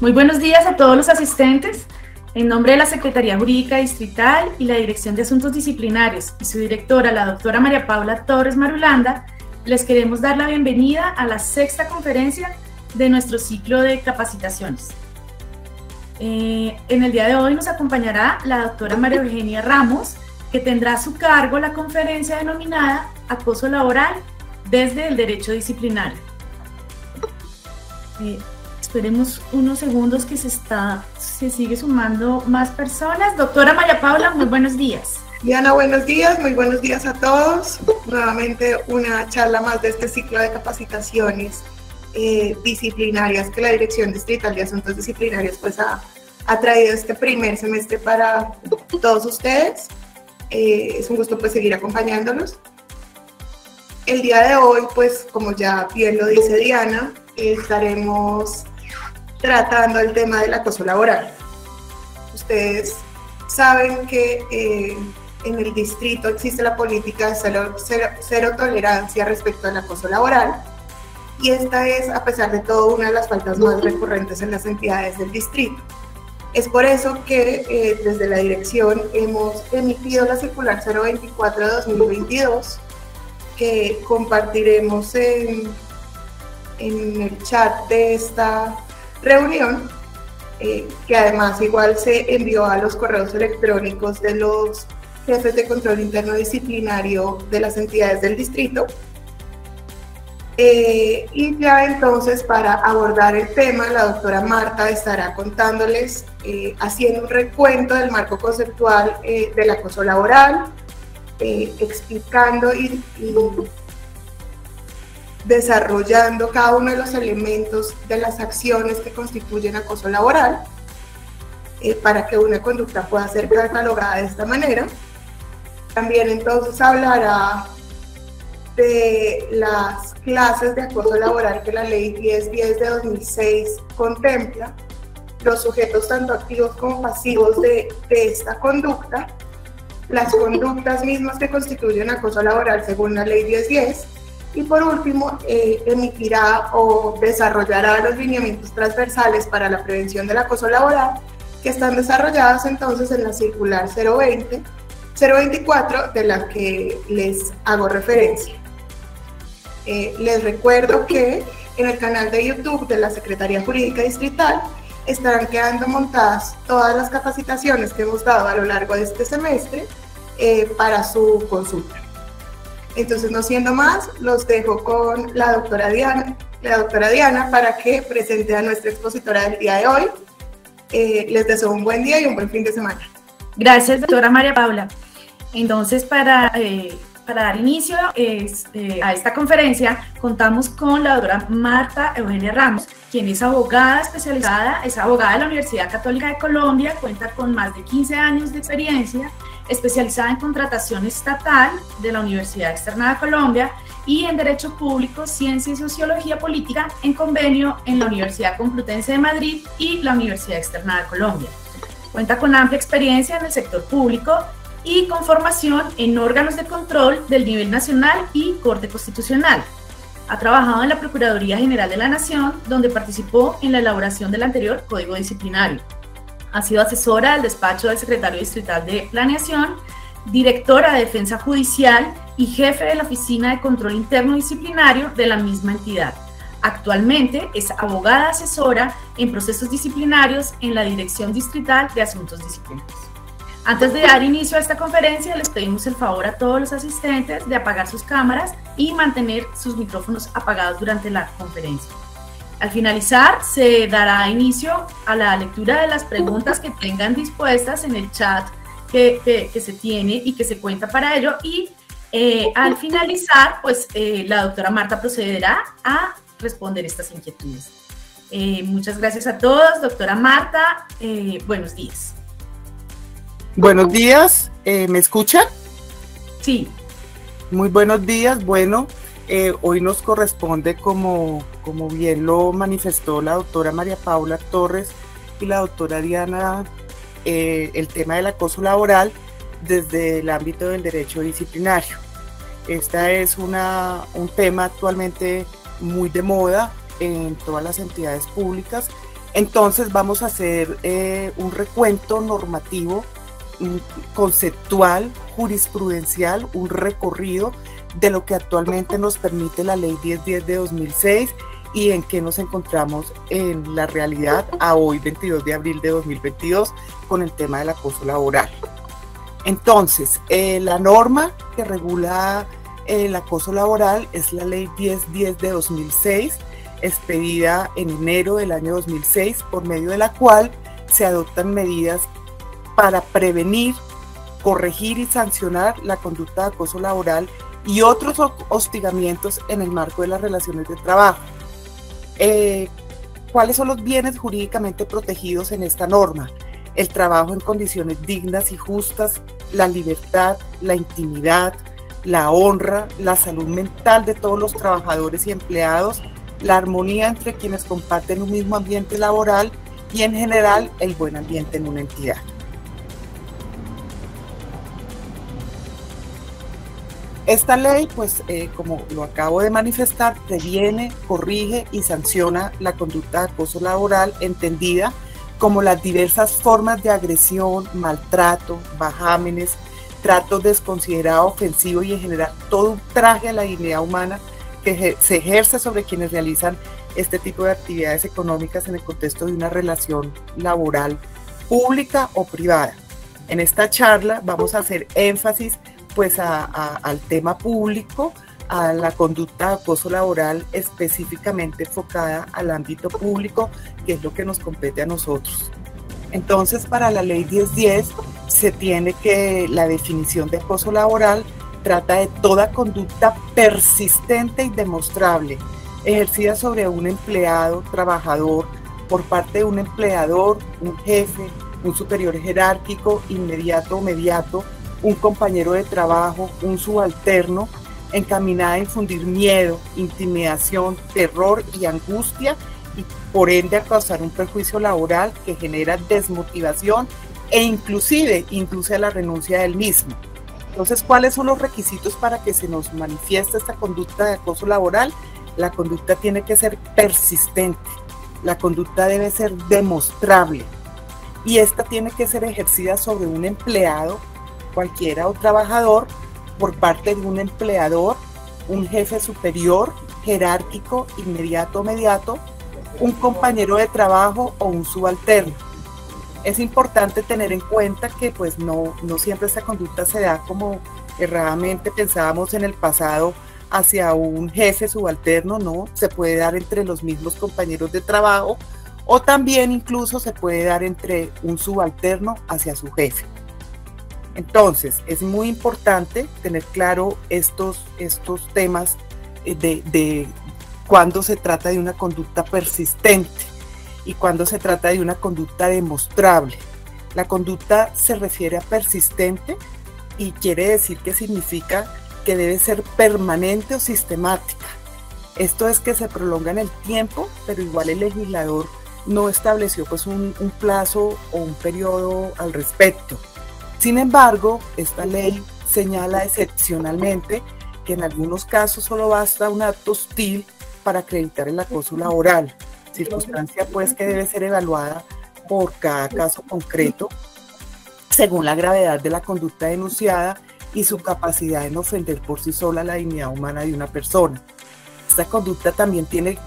Muy buenos días a todos los asistentes. En nombre de la Secretaría Jurídica Distrital y la Dirección de Asuntos Disciplinarios y su directora, la doctora María Paula Torres Marulanda, les queremos dar la bienvenida a la sexta conferencia de nuestro ciclo de capacitaciones. En el día de hoy nos acompañará la doctora María Eugenia Ramos, que tendrá a su cargo la conferencia denominada Acoso Laboral desde el Derecho Disciplinario. Esperemos unos segundos que se sigue sumando más personas. Doctora María Paula, muy buenos días. Diana, buenos días, muy buenos días a todos. Nuevamente una charla más de este ciclo de capacitaciones disciplinarias que la Dirección Distrital de Asuntos Disciplinarios pues ha traído este primer semestre para todos ustedes. Es un gusto pues seguir acompañándolos. El día de hoy, pues como ya bien lo dice Diana, estaremos tratando el tema del acoso laboral. Ustedes saben que en el distrito existe la política de cero tolerancia respecto al acoso laboral, y esta es, a pesar de todo, una de las faltas más recurrentes en las entidades del distrito. Es por eso que desde la dirección hemos emitido la circular 024 de 2022, que compartiremos en el chat de esta reunión, que además igual se envió a los correos electrónicos de los jefes de control interno disciplinario de las entidades del distrito. Y ya entonces, para abordar el tema, la doctora Marta estará contándoles, haciendo un recuento del marco conceptual del acoso laboral, explicando y desarrollando cada uno de los elementos de las acciones que constituyen acoso laboral, para que una conducta pueda ser catalogada de esta manera. También entonces hablará de las clases de acoso laboral que la Ley 1010 de 2006 contempla, los sujetos tanto activos como pasivos de esta conducta, las conductas mismas que constituyen acoso laboral según la Ley 1010, y por último emitirá o desarrollará los lineamientos transversales para la prevención del acoso laboral, que están desarrollados entonces en la circular 024 de la que les hago referencia. Les recuerdo que en el canal de YouTube de la Secretaría Jurídica Distrital estarán quedando montadas todas las capacitaciones que hemos dado a lo largo de este semestre para su consulta. Entonces, no siendo más, los dejo con la doctora Diana para que presente a nuestra expositora del día de hoy. Les deseo un buen día y un buen fin de semana. Gracias, doctora María Paula. Entonces, para dar inicio a esta conferencia, contamos con la doctora Marta Eugenia Ramos, quien es abogada especializada, es abogada de la Universidad Católica de Colombia, cuenta con más de 15 años de experiencia, especializada en contratación estatal de la Universidad Externa de Colombia y en Derecho Público, Ciencia y Sociología Política en convenio en la Universidad Complutense de Madrid y la Universidad Externa de Colombia. Cuenta con amplia experiencia en el sector público y con formación en órganos de control del nivel nacional y Corte Constitucional. Ha trabajado en la Procuraduría General de la Nación, donde participó en la elaboración del anterior Código Disciplinario. Ha sido asesora del despacho del secretario distrital de Planeación, directora de Defensa Judicial y jefe de la Oficina de Control Interno Disciplinario de la misma entidad. Actualmente es abogada asesora en procesos disciplinarios en la Dirección Distrital de Asuntos Disciplinarios. Antes de dar inicio a esta conferencia, les pedimos el favor a todos los asistentes de apagar sus cámaras y mantener sus micrófonos apagados durante la conferencia. Al finalizar, se dará inicio a la lectura de las preguntas que tengan dispuestas en el chat que se tiene y que se cuenta para ello, y al finalizar, pues la doctora Marta procederá a responder estas inquietudes. Muchas gracias a todos. Doctora Marta, buenos días. Buenos días, ¿me escuchan? Sí. Muy buenos días. Bueno, hoy nos corresponde, como bien lo manifestó la doctora María Paula Torres y la doctora Diana, el tema del acoso laboral desde el ámbito del derecho disciplinario. Este es un tema actualmente muy de moda en todas las entidades públicas Entonces vamos a hacer un recuento normativo, conceptual, jurisprudencial, un recorrido de lo que actualmente nos permite la Ley 1010 de 2006 y en qué nos encontramos en la realidad a hoy, 22 de abril de 2022, con el tema del acoso laboral. Entonces, la norma que regula el acoso laboral es la Ley 1010 de 2006, expedida en enero del año 2006, por medio de la cual se adoptan medidas para prevenir, corregir y sancionar la conducta de acoso laboral y otros hostigamientos en el marco de las relaciones de trabajo. ¿Cuáles son los bienes jurídicamente protegidos en esta norma? El trabajo en condiciones dignas y justas, la libertad, la intimidad, la honra, la salud mental de todos los trabajadores y empleados, la armonía entre quienes comparten un mismo ambiente laboral y en general el buen ambiente en una entidad. Esta ley, pues como lo acabo de manifestar, previene, corrige y sanciona la conducta de acoso laboral, entendida como las diversas formas de agresión, maltrato, bajámenes, trato desconsiderado, ofensivo y en general todo un traje a la dignidad humana que se ejerce sobre quienes realizan este tipo de actividades económicas en el contexto de una relación laboral pública o privada. En esta charla vamos a hacer énfasis pues al tema público, a la conducta de acoso laboral específicamente enfocada al ámbito público, que es lo que nos compete a nosotros. Entonces, para la Ley 1010 se tiene que la definición de acoso laboral trata de toda conducta persistente y demostrable ejercida sobre un empleado, trabajador, por parte de un empleador, un jefe, un superior jerárquico, inmediato o mediato, un compañero de trabajo, un subalterno, encaminada a infundir miedo, intimidación, terror y angustia y por ende a causar un perjuicio laboral que genera desmotivación e inclusive induce a la renuncia del mismo. Entonces, ¿cuáles son los requisitos para que se nos manifieste esta conducta de acoso laboral? La conducta tiene que ser persistente, la conducta debe ser demostrable y esta tiene que ser ejercida sobre un empleado, cualquiera o trabajador, por parte de un empleador, un jefe superior, jerárquico, inmediato o mediato, un compañero de trabajo o un subalterno. Es importante tener en cuenta que pues no siempre esta conducta se da como erradamente pensábamos en el pasado hacia un jefe subalterno, no, se puede dar entre los mismos compañeros de trabajo o también incluso se puede dar entre un subalterno hacia su jefe. Entonces, es muy importante tener claro estos temas de cuando se trata de una conducta persistente y cuando se trata de una conducta demostrable. La conducta se refiere a persistente y quiere decir que significa que debe ser permanente o sistemática. Esto es que se prolonga en el tiempo, pero igual el legislador no estableció pues un plazo o un periodo al respecto. Sin embargo, esta ley señala excepcionalmente que en algunos casos solo basta un acto hostil para acreditar el acoso laboral, circunstancia pues que debe ser evaluada por cada caso concreto según la gravedad de la conducta denunciada y su capacidad en ofender por sí sola la dignidad humana de una persona. Esta conducta también tiene,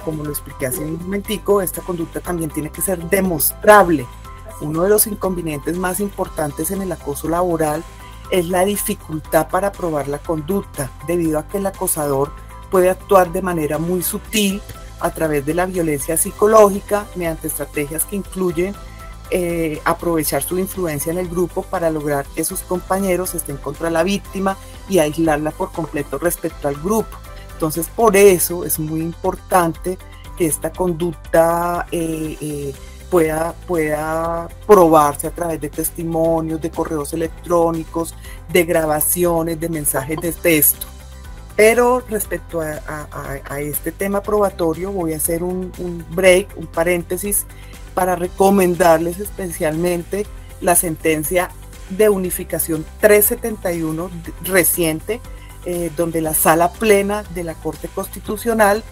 como lo expliqué hace un momentico, esta conducta también tiene que ser demostrable. Uno de los inconvenientes más importantes en el acoso laboral es la dificultad para probar la conducta, debido a que el acosador puede actuar de manera muy sutil a través de la violencia psicológica, mediante estrategias que incluyen aprovechar su influencia en el grupo para lograr que sus compañeros estén contra la víctima y aislarla por completo respecto al grupo. Entonces, por eso es muy importante que esta conducta pueda probarse a través de testimonios, de correos electrónicos, de grabaciones, de mensajes de texto. Pero respecto a este tema probatorio voy a hacer un break, un paréntesis, para recomendarles especialmente la sentencia de unificación 371 reciente, donde la Sala Plena de la Corte Constitucional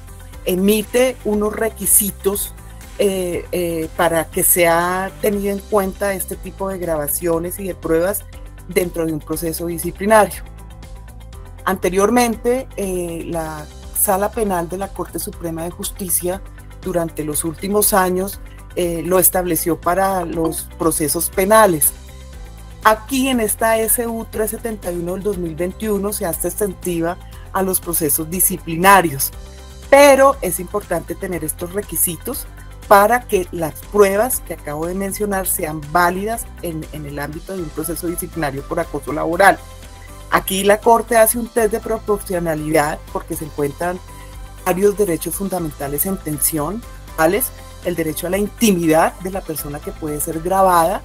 emite unos requisitos para que sea tenido en cuenta este tipo de grabaciones y de pruebas dentro de un proceso disciplinario. Anteriormente, la Sala Penal de la Corte Suprema de Justicia durante los últimos años lo estableció para los procesos penales. Aquí en esta SU 371 del 2021 se hace extensiva a los procesos disciplinarios, pero es importante tener estos requisitos para que las pruebas que acabo de mencionar sean válidas en el ámbito de un proceso disciplinario por acoso laboral. Aquí la Corte hace un test de proporcionalidad porque se encuentran varios derechos fundamentales en tensión, tales el derecho a la intimidad de la persona que puede ser grabada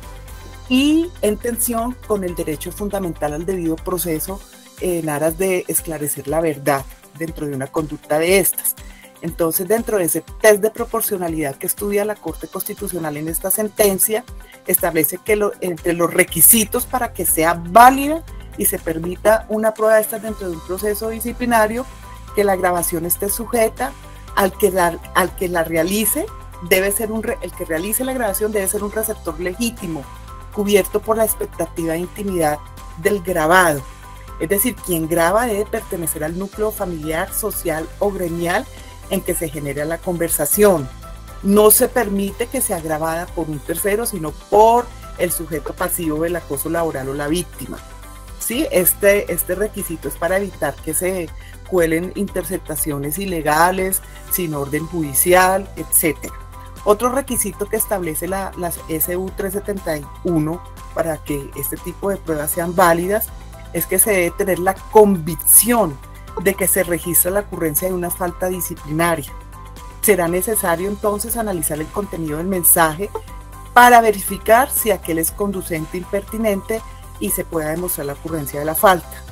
y en tensión con el derecho fundamental al debido proceso en aras de esclarecer la verdad dentro de una conducta de estas. Entonces, dentro de ese test de proporcionalidad que estudia la Corte Constitucional en esta sentencia, establece que entre los requisitos para que sea válida y se permita una prueba de estas dentro de un proceso disciplinario, que la grabación esté sujeta al que la realice, el que realice la grabación debe ser un receptor legítimo, cubierto por la expectativa de intimidad del grabado. Es decir, quien graba debe pertenecer al núcleo familiar, social o gremial en que se genera la conversación. No se permite que sea grabada por un tercero, sino por el sujeto pasivo del acoso laboral o la víctima. ¿Sí? Este requisito es para evitar que se cuelen interceptaciones ilegales, sin orden judicial, etc. Otro requisito que establece la SU 371 para que este tipo de pruebas sean válidas es que se debe tener la convicción de que se registra la ocurrencia de una falta disciplinaria. Será necesario entonces analizar el contenido del mensaje para verificar si aquel es conducente o impertinente y se pueda demostrar la ocurrencia de la falta.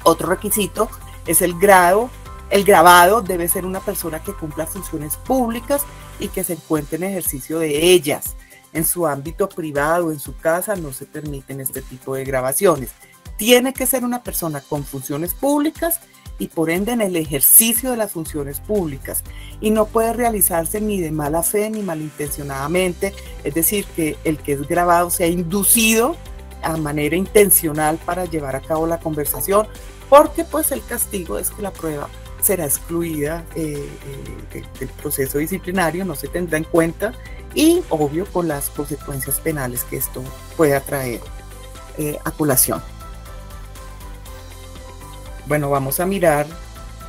Otro requisito es el grado. El grabado debe ser una persona que cumpla funciones públicas y que se encuentre en ejercicio de ellas. En su ámbito privado, en su casa, no se permiten este tipo de grabaciones. Tiene que ser una persona con funciones públicas y por ende en el ejercicio de las funciones públicas. Y no puede realizarse ni de mala fe ni malintencionadamente, es decir, que el que es grabado sea inducido a manera intencional para llevar a cabo la conversación, porque pues el castigo es que la prueba será excluida del proceso disciplinario, no se tendrá en cuenta y obvio con las consecuencias penales que esto pueda traer a colación. Bueno, vamos a mirar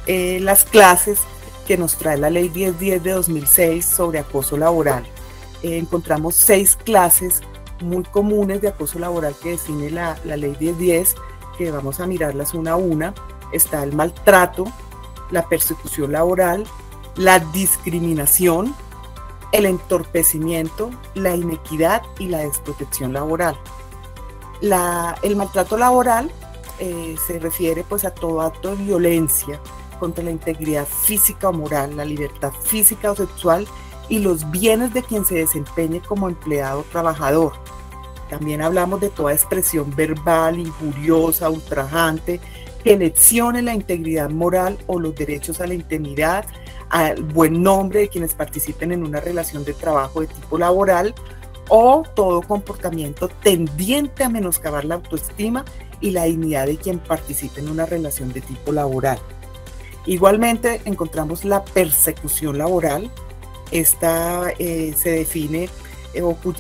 las clases que nos trae la Ley 1010 de 2006 sobre acoso laboral. Encontramos 6 clases muy comunes de acoso laboral que define la Ley 1010, que vamos a mirarlas una a una. Está el maltrato, la persecución laboral, la discriminación, el entorpecimiento, la inequidad y la desprotección laboral. El maltrato laboral se refiere pues a todo acto de violencia contra la integridad física o moral, la libertad física o sexual y los bienes de quien se desempeñe como empleado o trabajador. También hablamos de toda expresión verbal, injuriosa, ultrajante, que lesione la integridad moral o los derechos a la intimidad, al buen nombre de quienes participen en una relación de trabajo de tipo laboral, o todo comportamiento tendiente a menoscabar la autoestima y la dignidad de quien participe en una relación de tipo laboral. Igualmente encontramos la persecución laboral. Esta se define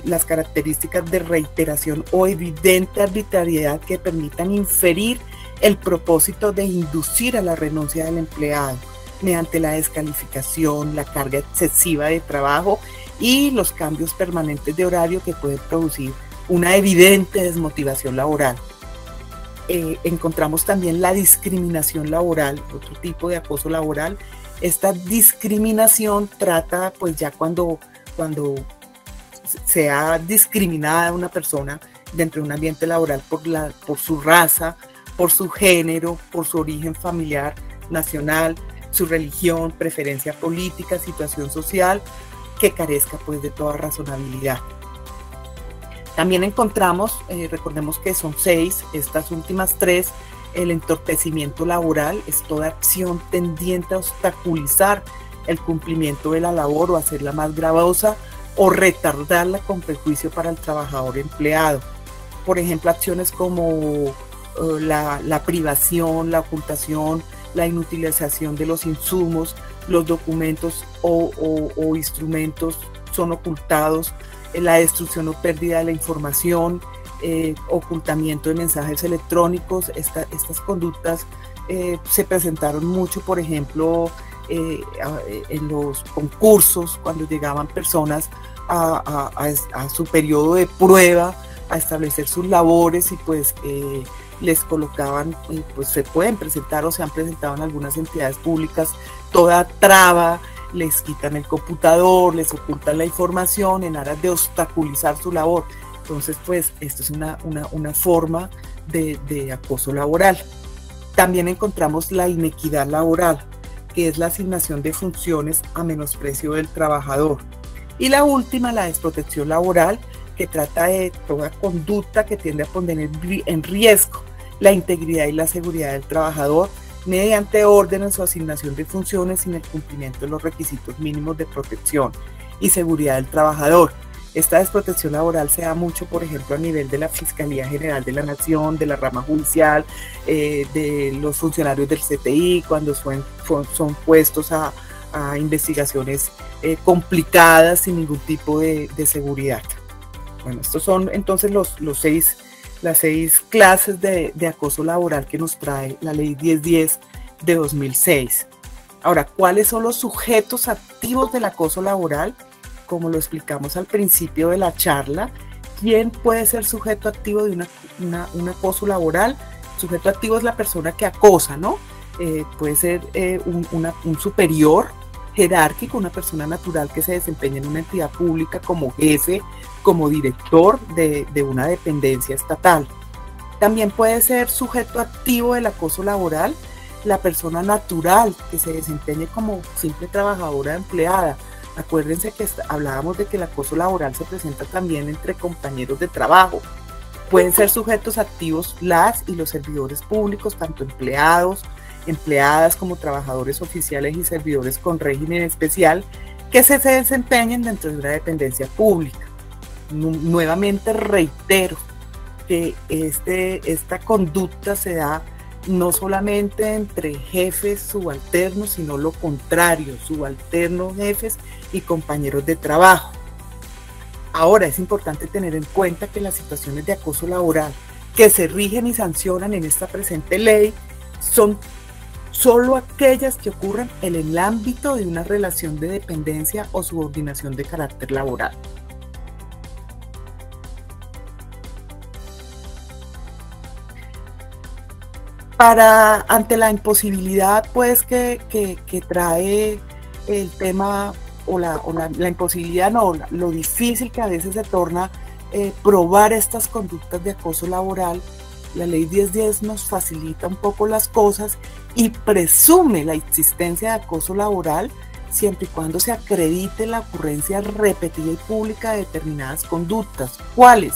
las características de reiteración o evidente arbitrariedad que permitan inferir el propósito de inducir a la renuncia del empleado mediante la descalificación, la carga excesiva de trabajo y los cambios permanentes de horario que pueden producir una evidente desmotivación laboral. Encontramos también la discriminación laboral, otro tipo de acoso laboral. Esta discriminación trata pues ya cuando sea discriminada una persona dentro de un ambiente laboral por su raza, por su género, por su origen familiar, nacional, su religión, preferencia política, situación social, que carezca pues de toda razonabilidad. También encontramos, recordemos que son 6, estas últimas 3, el entorpecimiento laboral es toda acción tendiente a obstaculizar el cumplimiento de la labor o hacerla más gravosa o retardarla con perjuicio para el trabajador empleado. Por ejemplo, acciones como la privación, la ocultación, la inutilización de los insumos, los documentos o instrumentos son ocultados, la destrucción o pérdida de la información, ocultamiento de mensajes electrónicos. Estas conductas se presentaron mucho, por ejemplo, en los concursos, cuando llegaban personas a su periodo de prueba, a establecer sus labores, y pues les colocaban, pues se pueden presentar o se han presentado en algunas entidades públicas toda traba, les quitan el computador, les ocultan la información en aras de obstaculizar su labor. Entonces, pues esto es una forma de acoso laboral. También encontramos la inequidad laboral, que es la asignación de funciones a menosprecio del trabajador. Y la última, la desprotección laboral, que trata de toda conducta que tiende a poner en riesgo la integridad y la seguridad del trabajador mediante órdenes o asignación de funciones sin el cumplimiento de los requisitos mínimos de protección y seguridad del trabajador. Esta desprotección laboral se da mucho, por ejemplo, a nivel de la Fiscalía General de la Nación, de la rama judicial, de los funcionarios del CTI, cuando son puestos a investigaciones complicadas sin ningún tipo de seguridad. Bueno, estos son entonces las seis clases de acoso laboral que nos trae la Ley 1010 de 2006. Ahora, ¿cuáles son los sujetos activos del acoso laboral? Como lo explicamos al principio de la charla, ¿quién puede ser sujeto activo de un acoso laboral? Sujeto activo es la persona que acosa, ¿no? Puede ser un superior jerárquico, una persona natural que se desempeña en una entidad pública como jefe, como director de una dependencia estatal. También puede ser sujeto activo del acoso laboral la persona natural que se desempeñe como simple trabajadora empleada. Acuérdense que hablábamos de que el acoso laboral se presenta también entre compañeros de trabajo. Pueden ser sujetos activos las y los servidores públicos, tanto empleados, empleadas como trabajadores oficiales y servidores con régimen especial que se desempeñen dentro de una dependencia pública. Nuevamente reitero que esta conducta se da no solamente entre jefes subalternos, sino lo contrario, subalternos, jefes y compañeros de trabajo. Ahora, es importante tener en cuenta que las situaciones de acoso laboral que se rigen y sancionan en esta presente ley son solo aquellas que ocurran en el ámbito de una relación de dependencia o subordinación de carácter laboral. Ante la imposibilidad pues que trae el tema o la imposibilidad, no, lo difícil que a veces se torna probar estas conductas de acoso laboral, la Ley 1010 nos facilita un poco las cosas y presume la existencia de acoso laboral siempre y cuando se acredite la ocurrencia repetida y pública de determinadas conductas. ¿Cuáles?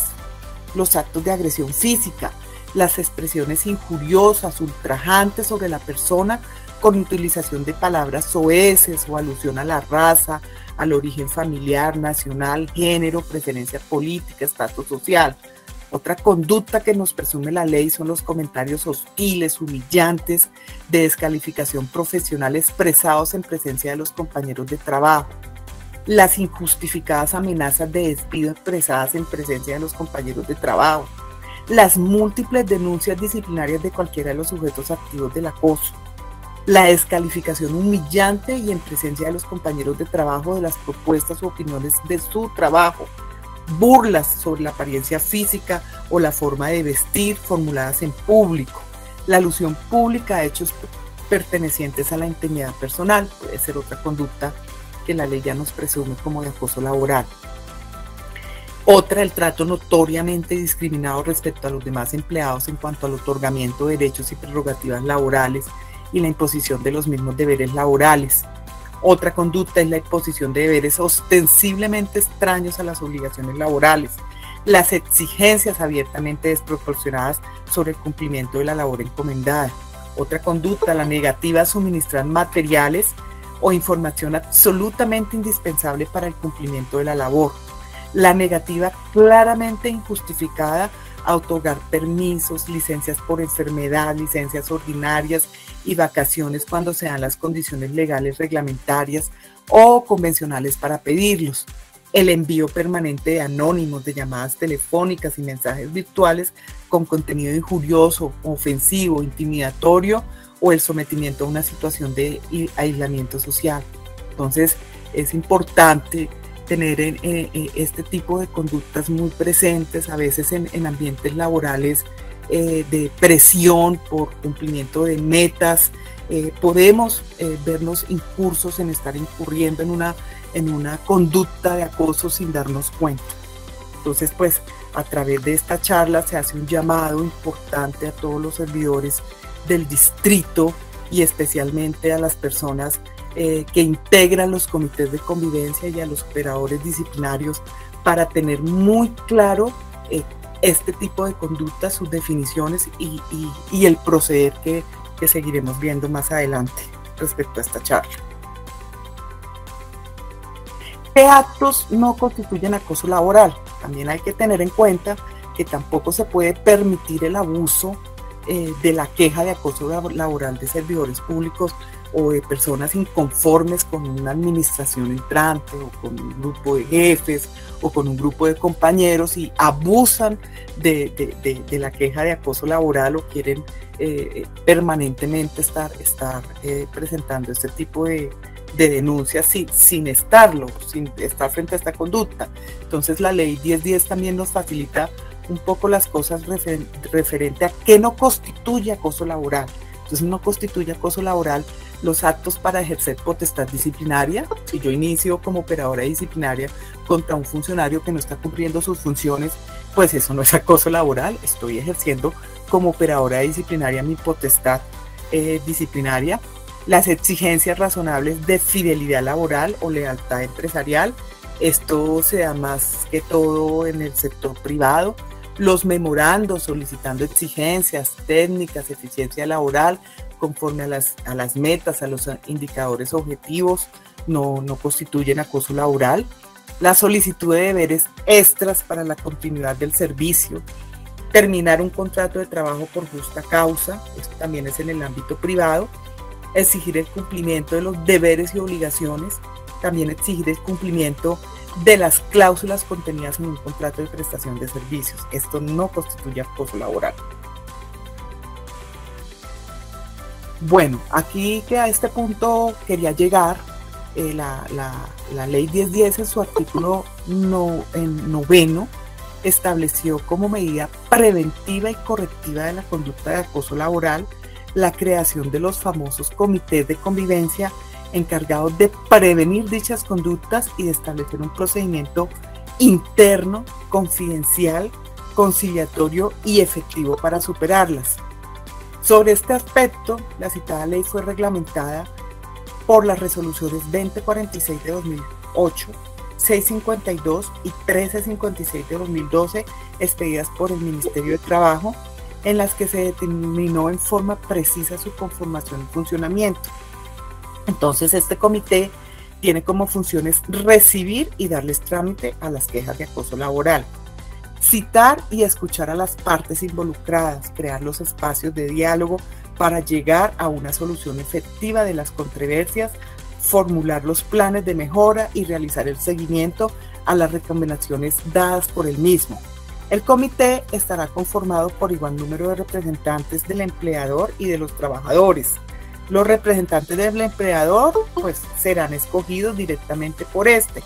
Los actos de agresión física, las expresiones injuriosas, ultrajantes sobre la persona con utilización de palabras soeces o alusión a la raza, al origen familiar, nacional, género, preferencia política, estatus social. Otra conducta que nos presume la ley son los comentarios hostiles, humillantes, de descalificación profesional expresados en presencia de los compañeros de trabajo. Las injustificadas amenazas de despido expresadas en presencia de los compañeros de trabajo. Las múltiples denuncias disciplinarias de cualquiera de los sujetos activos del acoso. La descalificación humillante y en presencia de los compañeros de trabajo de las propuestas u opiniones de su trabajo. Burlas sobre la apariencia física o la forma de vestir formuladas en público. La alusión pública a hechos pertenecientes a la intimidad personal puede ser otra conducta que la ley ya nos presume como de acoso laboral. Otra, el trato notoriamente discriminado respecto a los demás empleados en cuanto al otorgamiento de derechos y prerrogativas laborales y la imposición de los mismos deberes laborales. Otra conducta es la imposición de deberes ostensiblemente extraños a las obligaciones laborales, las exigencias abiertamente desproporcionadas sobre el cumplimiento de la labor encomendada. Otra conducta, la negativa a suministrar materiales o información absolutamente indispensable para el cumplimiento de la labor. La negativa claramente injustificada a otorgar permisos, licencias por enfermedad, licencias ordinarias y vacaciones cuando se dan las condiciones legales reglamentarias o convencionales para pedirlos. El envío permanente de anónimos, de llamadas telefónicas y mensajes virtuales con contenido injurioso, ofensivo, intimidatorio o el sometimiento a una situación de aislamiento social. Entonces, es importante tener este tipo de conductas muy presentes, a veces en ambientes laborales de presión por cumplimiento de metas. Podemos vernos incursos en estar incurriendo en una conducta de acoso sin darnos cuenta. Entonces, pues, a través de esta charla se hace un llamado importante a todos los servidores del distrito y especialmente a las personas que integran los comités de convivencia y a los operadores disciplinarios para tener muy claro este tipo de conductas, sus definiciones y el proceder que seguiremos viendo más adelante respecto a esta charla. ¿Qué actos no constituyen acoso laboral? También hay que tener en cuenta que tampoco se puede permitir el abuso de la queja de acoso laboral de servidores públicos o de personas inconformes con una administración entrante o con un grupo de jefes o con un grupo de compañeros y abusan de la queja de acoso laboral o quieren permanentemente estar presentando este tipo de denuncias sin estar frente a esta conducta. Entonces la ley 1010 también nos facilita un poco las cosas referente a qué no constituye acoso laboral. Entonces no constituye acoso laboral los actos para ejercer potestad disciplinaria. Si yo inicio como operadora disciplinaria contra un funcionario que no está cumpliendo sus funciones, pues eso no es acoso laboral, estoy ejerciendo como operadora disciplinaria mi potestad disciplinaria. Las exigencias razonables de fidelidad laboral o lealtad empresarial, esto se da más que todo en el sector privado. Los memorandos solicitando exigencias técnicas, eficiencia laboral, conforme a las metas, a los indicadores objetivos, no constituyen acoso laboral. La solicitud de deberes extras para la continuidad del servicio. Terminar un contrato de trabajo por justa causa, esto también es en el ámbito privado. Exigir el cumplimiento de los deberes y obligaciones. También exigir el cumplimiento de las cláusulas contenidas en un contrato de prestación de servicios. Esto no constituye acoso laboral. Bueno, aquí que a este punto quería llegar, la ley 1010 en su artículo noveno estableció como medida preventiva y correctiva de la conducta de acoso laboral la creación de los famosos comités de convivencia encargados de prevenir dichas conductas y de establecer un procedimiento interno, confidencial, conciliatorio y efectivo para superarlas. Sobre este aspecto, la citada ley fue reglamentada por las resoluciones 2046 de 2008, 652 y 1356 de 2012, expedidas por el Ministerio de Trabajo, en las que se determinó en forma precisa su conformación y funcionamiento. Entonces, este comité tiene como funciones recibir y darles trámite a las quejas de acoso laboral, citar y escuchar a las partes involucradas, crear los espacios de diálogo para llegar a una solución efectiva de las controversias, formular los planes de mejora y realizar el seguimiento a las recomendaciones dadas por el mismo. El comité estará conformado por igual número de representantes del empleador y de los trabajadores. Los representantes del empleador pues serán escogidos directamente por este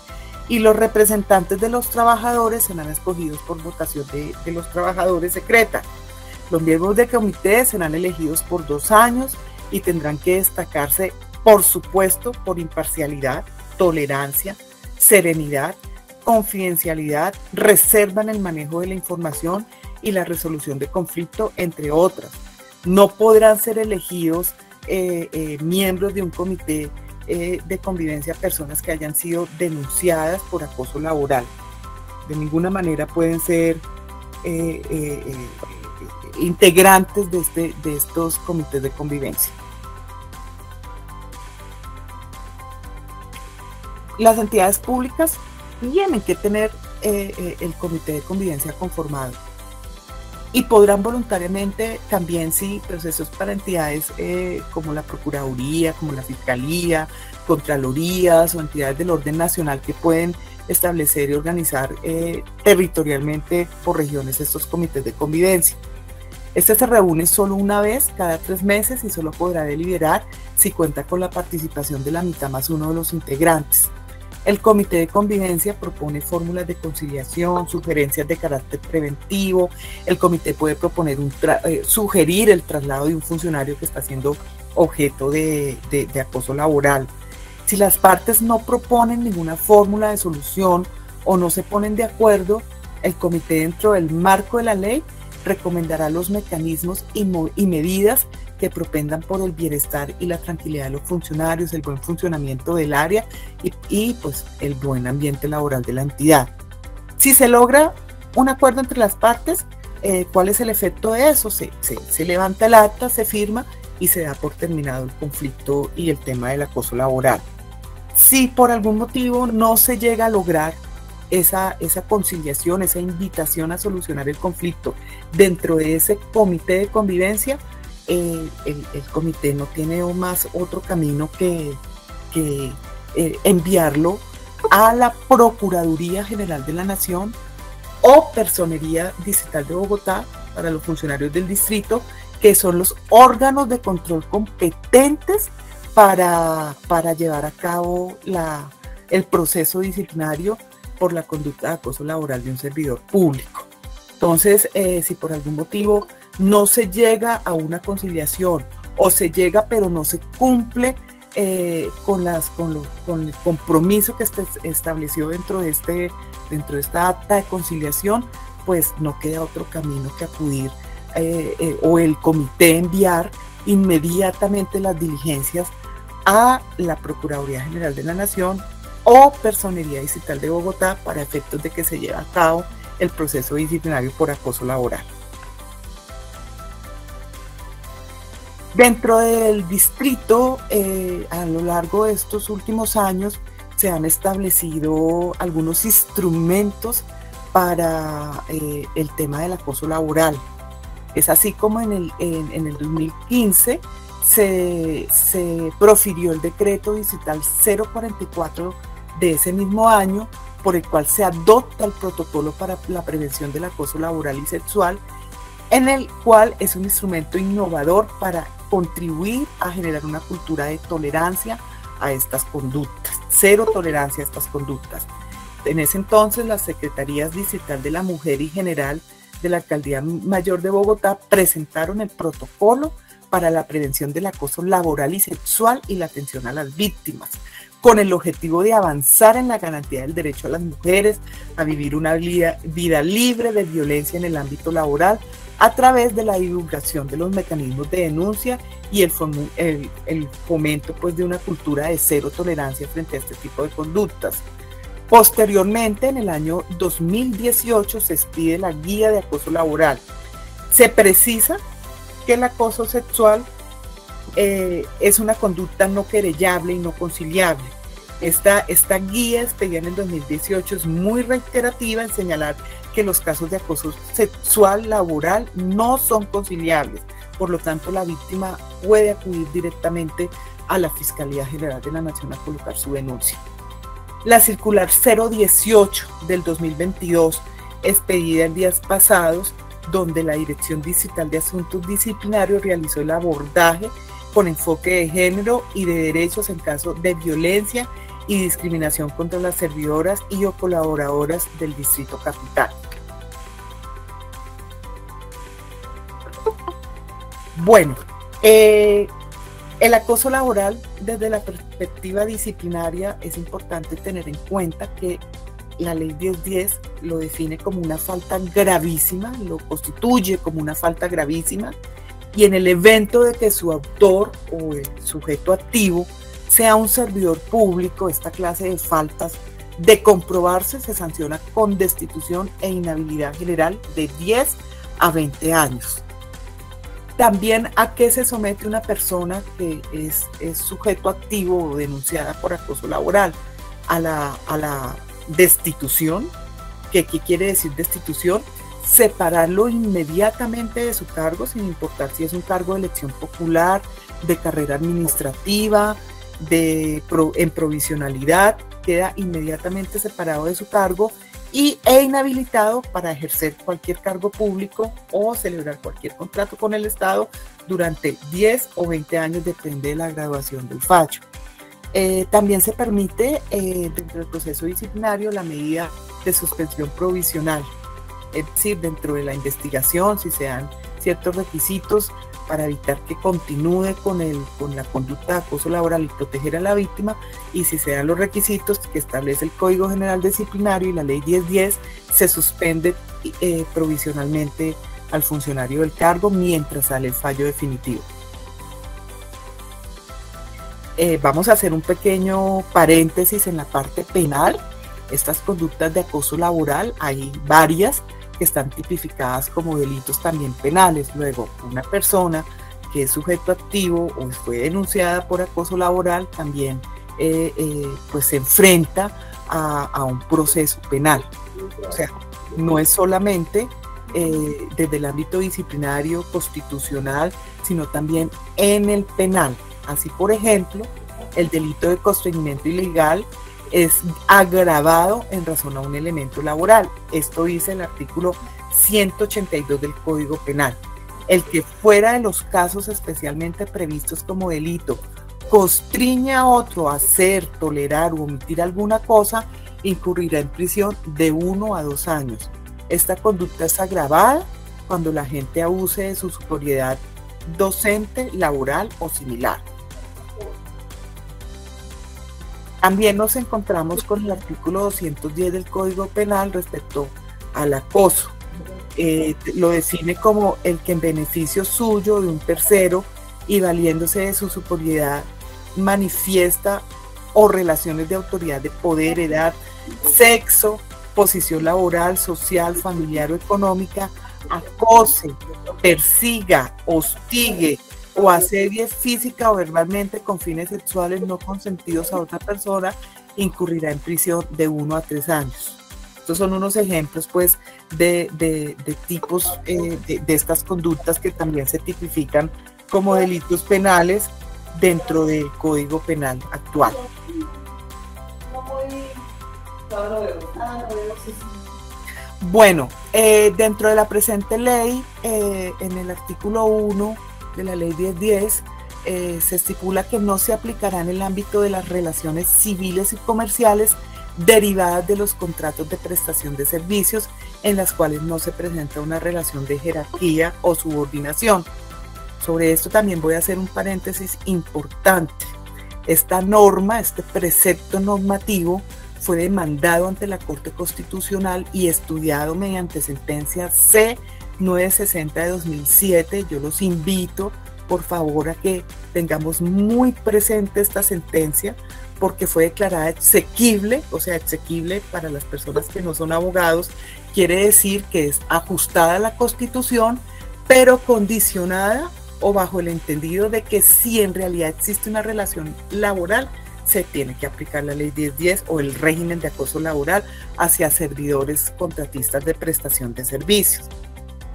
y los representantes de los trabajadores serán escogidos por votación de los trabajadores secreta. Los miembros del comité serán elegidos por 2 años y tendrán que destacarse, por supuesto, por imparcialidad, tolerancia, serenidad, confidencialidad, reserva en el manejo de la información y la resolución de conflicto, entre otras. No podrán ser elegidos miembros de un comité de convivencia personas que hayan sido denunciadas por acoso laboral. De ninguna manera pueden ser integrantes de estos comités de convivencia. las entidades públicas tienen que tener el comité de convivencia conformado y podrán voluntariamente también, sí, procesos para entidades como la Procuraduría, como la Fiscalía, Contralorías o entidades del orden nacional que pueden establecer y organizar territorialmente por regiones estos comités de convivencia. Este se reúne solo una vez cada 3 meses y solo podrá deliberar si cuenta con la participación de la mitad más uno de los integrantes. El comité de convivencia propone fórmulas de conciliación, sugerencias de carácter preventivo. El comité puede proponer sugerir el traslado de un funcionario que está siendo objeto de acoso laboral. Si las partes no proponen ninguna fórmula de solución o no se ponen de acuerdo, el comité, dentro del marco de la ley, recomendará los mecanismos y medidas que propendan por el bienestar y la tranquilidad de los funcionarios, el buen funcionamiento del área y pues el buen ambiente laboral de la entidad. Si se logra un acuerdo entre las partes, ¿cuál es el efecto de eso? Se levanta el acta, se firma y se da por terminado el conflicto y el tema del acoso laboral. Si por algún motivo no se llega a lograr esa conciliación, esa invitación a solucionar el conflicto dentro de ese comité de convivencia, el comité no tiene más otro camino que enviarlo a la Procuraduría General de la Nación o Personería Distrital de Bogotá para los funcionarios del distrito, que son los órganos de control competentes para llevar a cabo el proceso disciplinario por la conducta de acoso laboral de un servidor público. Entonces, si por algún motivo no se llega a una conciliación o se llega pero no se cumple con el compromiso que estableció dentro de esta acta de conciliación, pues no queda otro camino que acudir o el comité enviar inmediatamente las diligencias a la Procuraduría General de la Nación o Personería Distrital de Bogotá para efectos de que se lleve a cabo el proceso disciplinario por acoso laboral. Dentro del distrito, a lo largo de estos últimos años, se han establecido algunos instrumentos para el tema del acoso laboral. Es así como en el 2015 se profirió el decreto distrital 044 de ese mismo año, por el cual se adopta el protocolo para la prevención del acoso laboral y sexual, en el cual es un instrumento innovador para contribuir a generar una cultura de tolerancia a estas conductas, cero tolerancia a estas conductas. En ese entonces, las Secretarías Distrital de la Mujer y General de la Alcaldía Mayor de Bogotá presentaron el protocolo para la prevención del acoso laboral y sexual y la atención a las víctimas, con el objetivo de avanzar en la garantía del derecho a las mujeres a vivir una vida libre de violencia en el ámbito laboral a través de la divulgación de los mecanismos de denuncia y el fomento pues, de una cultura de cero tolerancia frente a este tipo de conductas. Posteriormente, en el año 2018, se expide la Guía de Acoso Laboral. Se precisa que el acoso sexual es una conducta no querellable y no conciliable. Esta guía expedida en el 2018 es muy reiterativa en señalar que los casos de acoso sexual laboral no son conciliables. Por lo tanto, la víctima puede acudir directamente a la Fiscalía General de la Nación a colocar su denuncia. La circular 018 del 2022, expedida en días pasados, donde la Dirección Distrital de Asuntos Disciplinarios realizó el abordaje con enfoque de género y de derechos en caso de violencia y discriminación contra las servidoras y o colaboradoras del Distrito Capital. Bueno, el acoso laboral desde la perspectiva disciplinaria es importante tener en cuenta que la ley 1010 lo define como una falta gravísima, lo constituye como una falta gravísima, y en el evento de que su autor o el sujeto activo sea un servidor público, esta clase de faltas, de comprobarse, se sanciona con destitución e inhabilidad general de 10 a 20 años. También a qué se somete una persona que es sujeto activo o denunciada por acoso laboral. a la destitución. ¿Qué quiere decir destitución? Separarlo inmediatamente de su cargo, sin importar si es un cargo de elección popular, de carrera administrativa, en provisionalidad, queda inmediatamente separado de su cargo e inhabilitado para ejercer cualquier cargo público o celebrar cualquier contrato con el Estado durante 10 o 20 años, depende de la graduación del fallo. También se permite dentro del proceso disciplinario la medida de suspensión provisional, es decir, dentro de la investigación, si se dan ciertos requisitos para evitar que continúe con la conducta de acoso laboral y proteger a la víctima, y si se dan los requisitos que establece el Código General Disciplinario y la Ley 1010, se suspende provisionalmente al funcionario del cargo mientras sale el fallo definitivo. Vamos a hacer un pequeño paréntesis en la parte penal. Estas conductas de acoso laboral, hay varias que están tipificadas como delitos también penales. Luego, una persona que es sujeto activo o fue denunciada por acoso laboral también pues se enfrenta a un proceso penal. O sea, no es solamente desde el ámbito disciplinario, constitucional, sino también en el penal. Así, por ejemplo, el delito de constreñimiento ilegal es agravado en razón a un elemento laboral. Esto dice el artículo 182 del Código Penal. El que fuera de los casos especialmente previstos como delito constriña a otro a hacer, tolerar o omitir alguna cosa, incurrirá en prisión de 1 a 2 años. Esta conducta es agravada cuando la gente abuse de su superioridad docente, laboral o similar. También nos encontramos con el artículo 210 del Código Penal respecto al acoso. Lo define como el que en beneficio suyo de un tercero y valiéndose de su superioridad manifiesta o relaciones de autoridad de poder, edad, sexo, posición laboral, social, familiar o económica, acose, persiga, hostigue o asedie física o verbalmente con fines sexuales no consentidos a otra persona, incurrirá en prisión de 1 a 3 años. Estos son unos ejemplos, pues, de tipos de estas conductas que también se tipifican como delitos penales dentro del Código Penal actual. Bueno, dentro de la presente ley, en el artículo 1 de la Ley 1010, se estipula que no se aplicará en el ámbito de las relaciones civiles y comerciales derivadas de los contratos de prestación de servicios en las cuales no se presenta una relación de jerarquía o subordinación. Sobre esto también voy a hacer un paréntesis importante. Esta norma, este precepto normativo, fue demandado ante la Corte Constitucional y estudiado mediante sentencia C-960 de 2007. Yo los invito, por favor, a que tengamos muy presente esta sentencia, porque fue declarada exequible, o sea, exequible para las personas que no son abogados, quiere decir que es ajustada a la Constitución, pero condicionada o bajo el entendido de que si en realidad existe una relación laboral, se tiene que aplicar la Ley 1010 o el régimen de acoso laboral hacia servidores contratistas de prestación de servicios.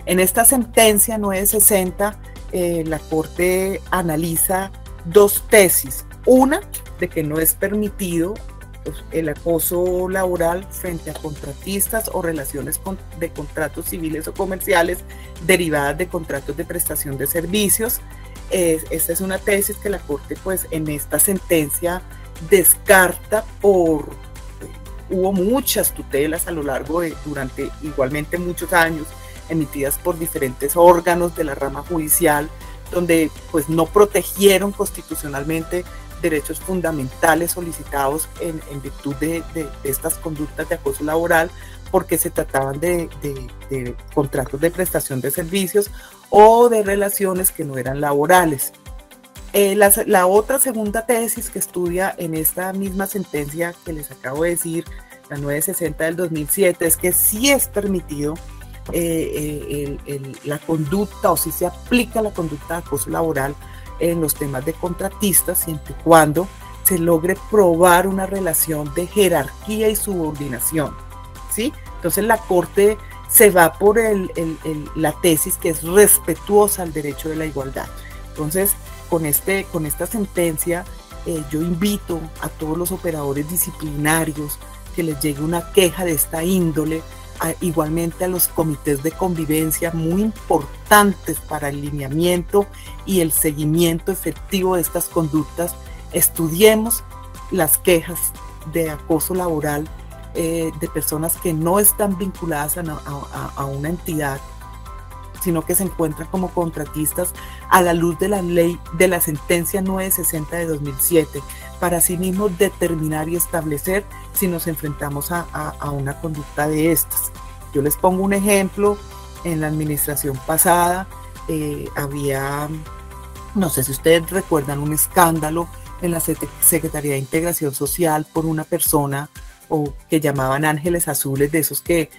En esta sentencia 960, la Corte analiza dos tesis. Una, de que no es permitido el acoso laboral frente a contratistas o relaciones de contratos civiles o comerciales derivadas de contratos de prestación de servicios. Esta es una tesis que la Corte, pues, en esta sentencia descarta hubo muchas tutelas a lo largo durante igualmente muchos años, emitidas por diferentes órganos de la rama judicial, donde pues no protegieron constitucionalmente derechos fundamentales solicitados en virtud de estas conductas de acoso laboral, porque se trataban de contratos de prestación de servicios o de relaciones que no eran laborales. La otra segunda tesis que estudia en esta misma sentencia que les acabo de decir, la 960 del 2007, es que sí es permitido la conducta, o sí se aplica la conducta de acoso laboral en los temas de contratistas, siempre y cuando se logre probar una relación de jerarquía y subordinación, ¿sí? Entonces la Corte se va por la tesis que es respetuosa al derecho de la igualdad. Entonces, con esta sentencia, yo invito a todos los operadores disciplinarios que les llegue una queja de esta índole, igualmente a los comités de convivencia, muy importantes para el lineamiento y el seguimiento efectivo de estas conductas. Estudiemos las quejas de acoso laboral de personas que no están vinculadas a una entidad, sino que se encuentran como contratistas a la luz de la ley de la sentencia 960 de 2007, para asimismo determinar y establecer si nos enfrentamos a una conducta de estas. Yo les pongo un ejemplo. En la administración pasada había, no sé si ustedes recuerdan, un escándalo en la Secretaría de Integración Social por una persona que llamaban ángeles azules, de esos que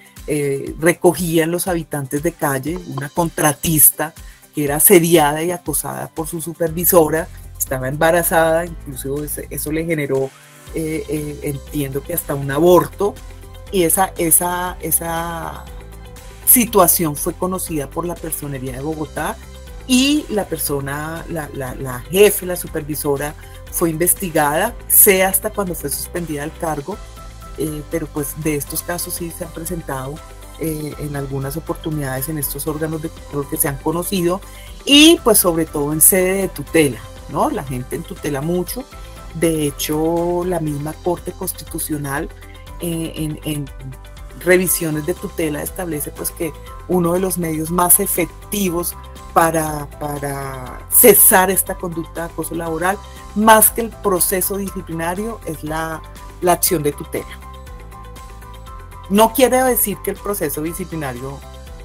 recogían los habitantes de calle, una contratista que era asediada y acosada por su supervisora, estaba embarazada, incluso eso le generó, entiendo que hasta un aborto, y esa situación fue conocida por la Personería de Bogotá, y la persona, la jefe, la supervisora, fue investigada, sé hasta cuando fue suspendida del cargo, pero pues de estos casos sí se han presentado en algunas oportunidades en estos órganos de control que se han conocido, y pues sobre todo en sede de tutela, ¿no? La gente tutela mucho. De hecho, la misma Corte Constitucional en revisiones de tutela establece pues que uno de los medios más efectivos para cesar esta conducta de acoso laboral, más que el proceso disciplinario, es la acción de tutela. No quiere decir que el proceso disciplinario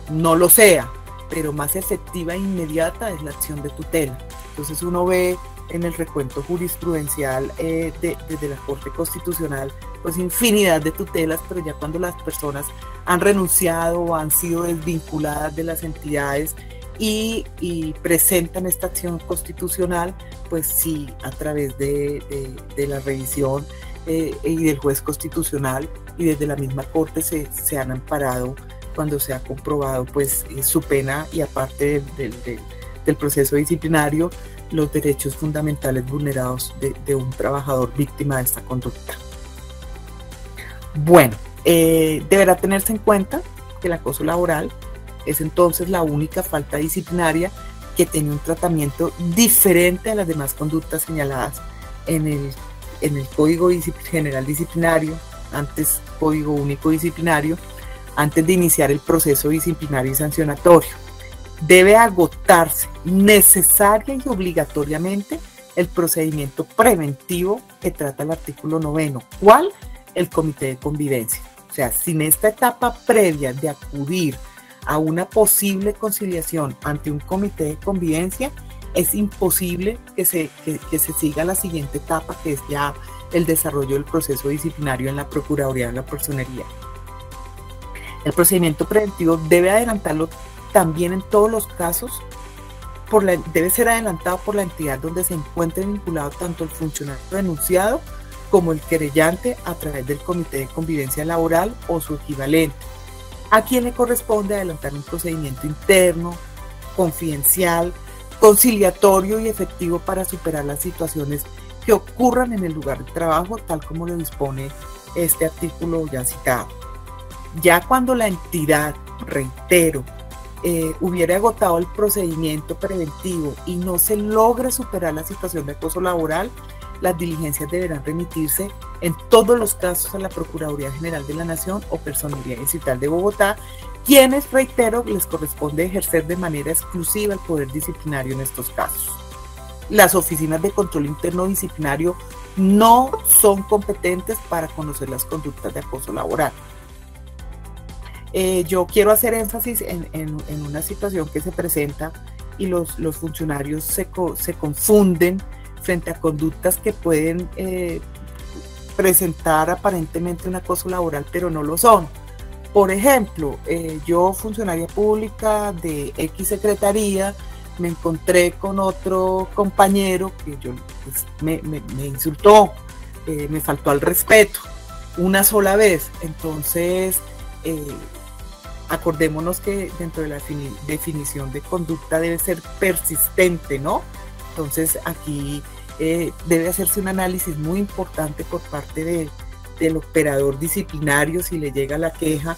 no lo sea, pero más efectiva e inmediata es la acción de tutela. Entonces uno ve en el recuento jurisprudencial desde la Corte Constitucional pues infinidad de tutelas, pero ya cuando las personas han renunciado o han sido desvinculadas de las entidades y presentan esta acción constitucional, pues sí, a través de la revisión y del juez constitucional y desde la misma Corte se han amparado cuando se ha comprobado pues su pena, y aparte del proceso disciplinario, los derechos fundamentales vulnerados de un trabajador víctima de esta conducta. Bueno, deberá tenerse en cuenta que el acoso laboral es entonces la única falta disciplinaria que tiene un tratamiento diferente a las demás conductas señaladas en el Código General Disciplinario, antes Código Único Disciplinario, antes de iniciar el proceso disciplinario y sancionatorio. Debe agotarse necesaria y obligatoriamente el procedimiento preventivo que trata el artículo 9º. ¿Cuál? El comité de convivencia. O sea, sin esta etapa previa de acudir a una posible conciliación ante un comité de convivencia, es imposible que se siga la siguiente etapa, que es ya el desarrollo del proceso disciplinario en la Procuraduría de la Personería. El procedimiento preventivo debe adelantarlo también en todos los casos, debe ser adelantado por la entidad donde se encuentre vinculado tanto el funcionario denunciado como el querellante a través del comité de convivencia laboral o su equivalente, a quien le corresponde adelantar un procedimiento interno, confidencial, conciliatorio y efectivo para superar las situaciones que ocurran en el lugar de trabajo, tal como lo dispone este artículo ya citado. Ya cuando la entidad, reitero, hubiera agotado el procedimiento preventivo y no se logre superar la situación de acoso laboral, las diligencias deberán remitirse en todos los casos a la Procuraduría General de la Nación o Personería Distrital de Bogotá, quienes, reitero, les corresponde ejercer de manera exclusiva el poder disciplinario en estos casos. Las oficinas de control interno disciplinario no son competentes para conocer las conductas de acoso laboral. Yo quiero hacer énfasis en una situación que se presenta y los funcionarios se confunden frente a conductas que pueden presentar aparentemente un acoso laboral, pero no lo son. Por ejemplo, yo, funcionaria pública de X secretaría, me encontré con otro compañero que pues, me insultó, me faltó al respeto una sola vez. Entonces, acordémonos que dentro de la definición de conducta debe ser persistente, ¿no? Entonces, aquí debe hacerse un análisis muy importante por parte del operador disciplinario si le llega la queja,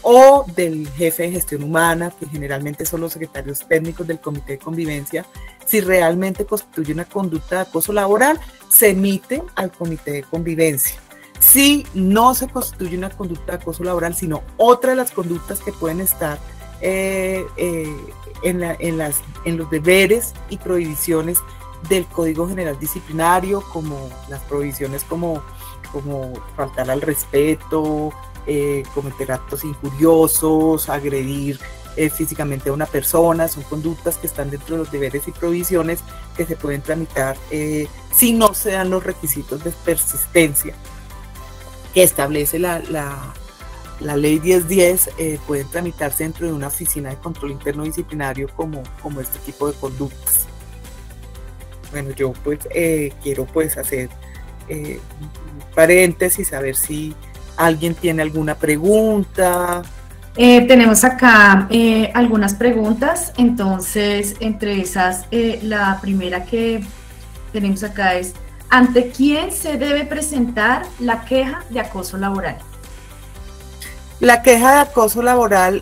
o del jefe de gestión humana, que generalmente son los secretarios técnicos del comité de convivencia. Si realmente constituye una conducta de acoso laboral, se emite al comité de convivencia. Si no se constituye una conducta de acoso laboral, sino otra de las conductas que pueden estar en los deberes y prohibiciones del Código General Disciplinario, como las prohibiciones como faltar al respeto, cometer actos injuriosos, agredir físicamente a una persona, son conductas que están dentro de los deberes y prohibiciones que se pueden tramitar si no se dan los requisitos de persistencia que establece la ley 1010. Pueden tramitarse dentro de una oficina de control interno disciplinario como este tipo de conductas. Bueno, yo pues quiero pues hacer un paréntesis, a ver si ¿alguien tiene alguna pregunta? Tenemos acá algunas preguntas. Entonces, entre esas, la primera que tenemos acá es: ¿ante quién se debe presentar la queja de acoso laboral? La queja de acoso laboral,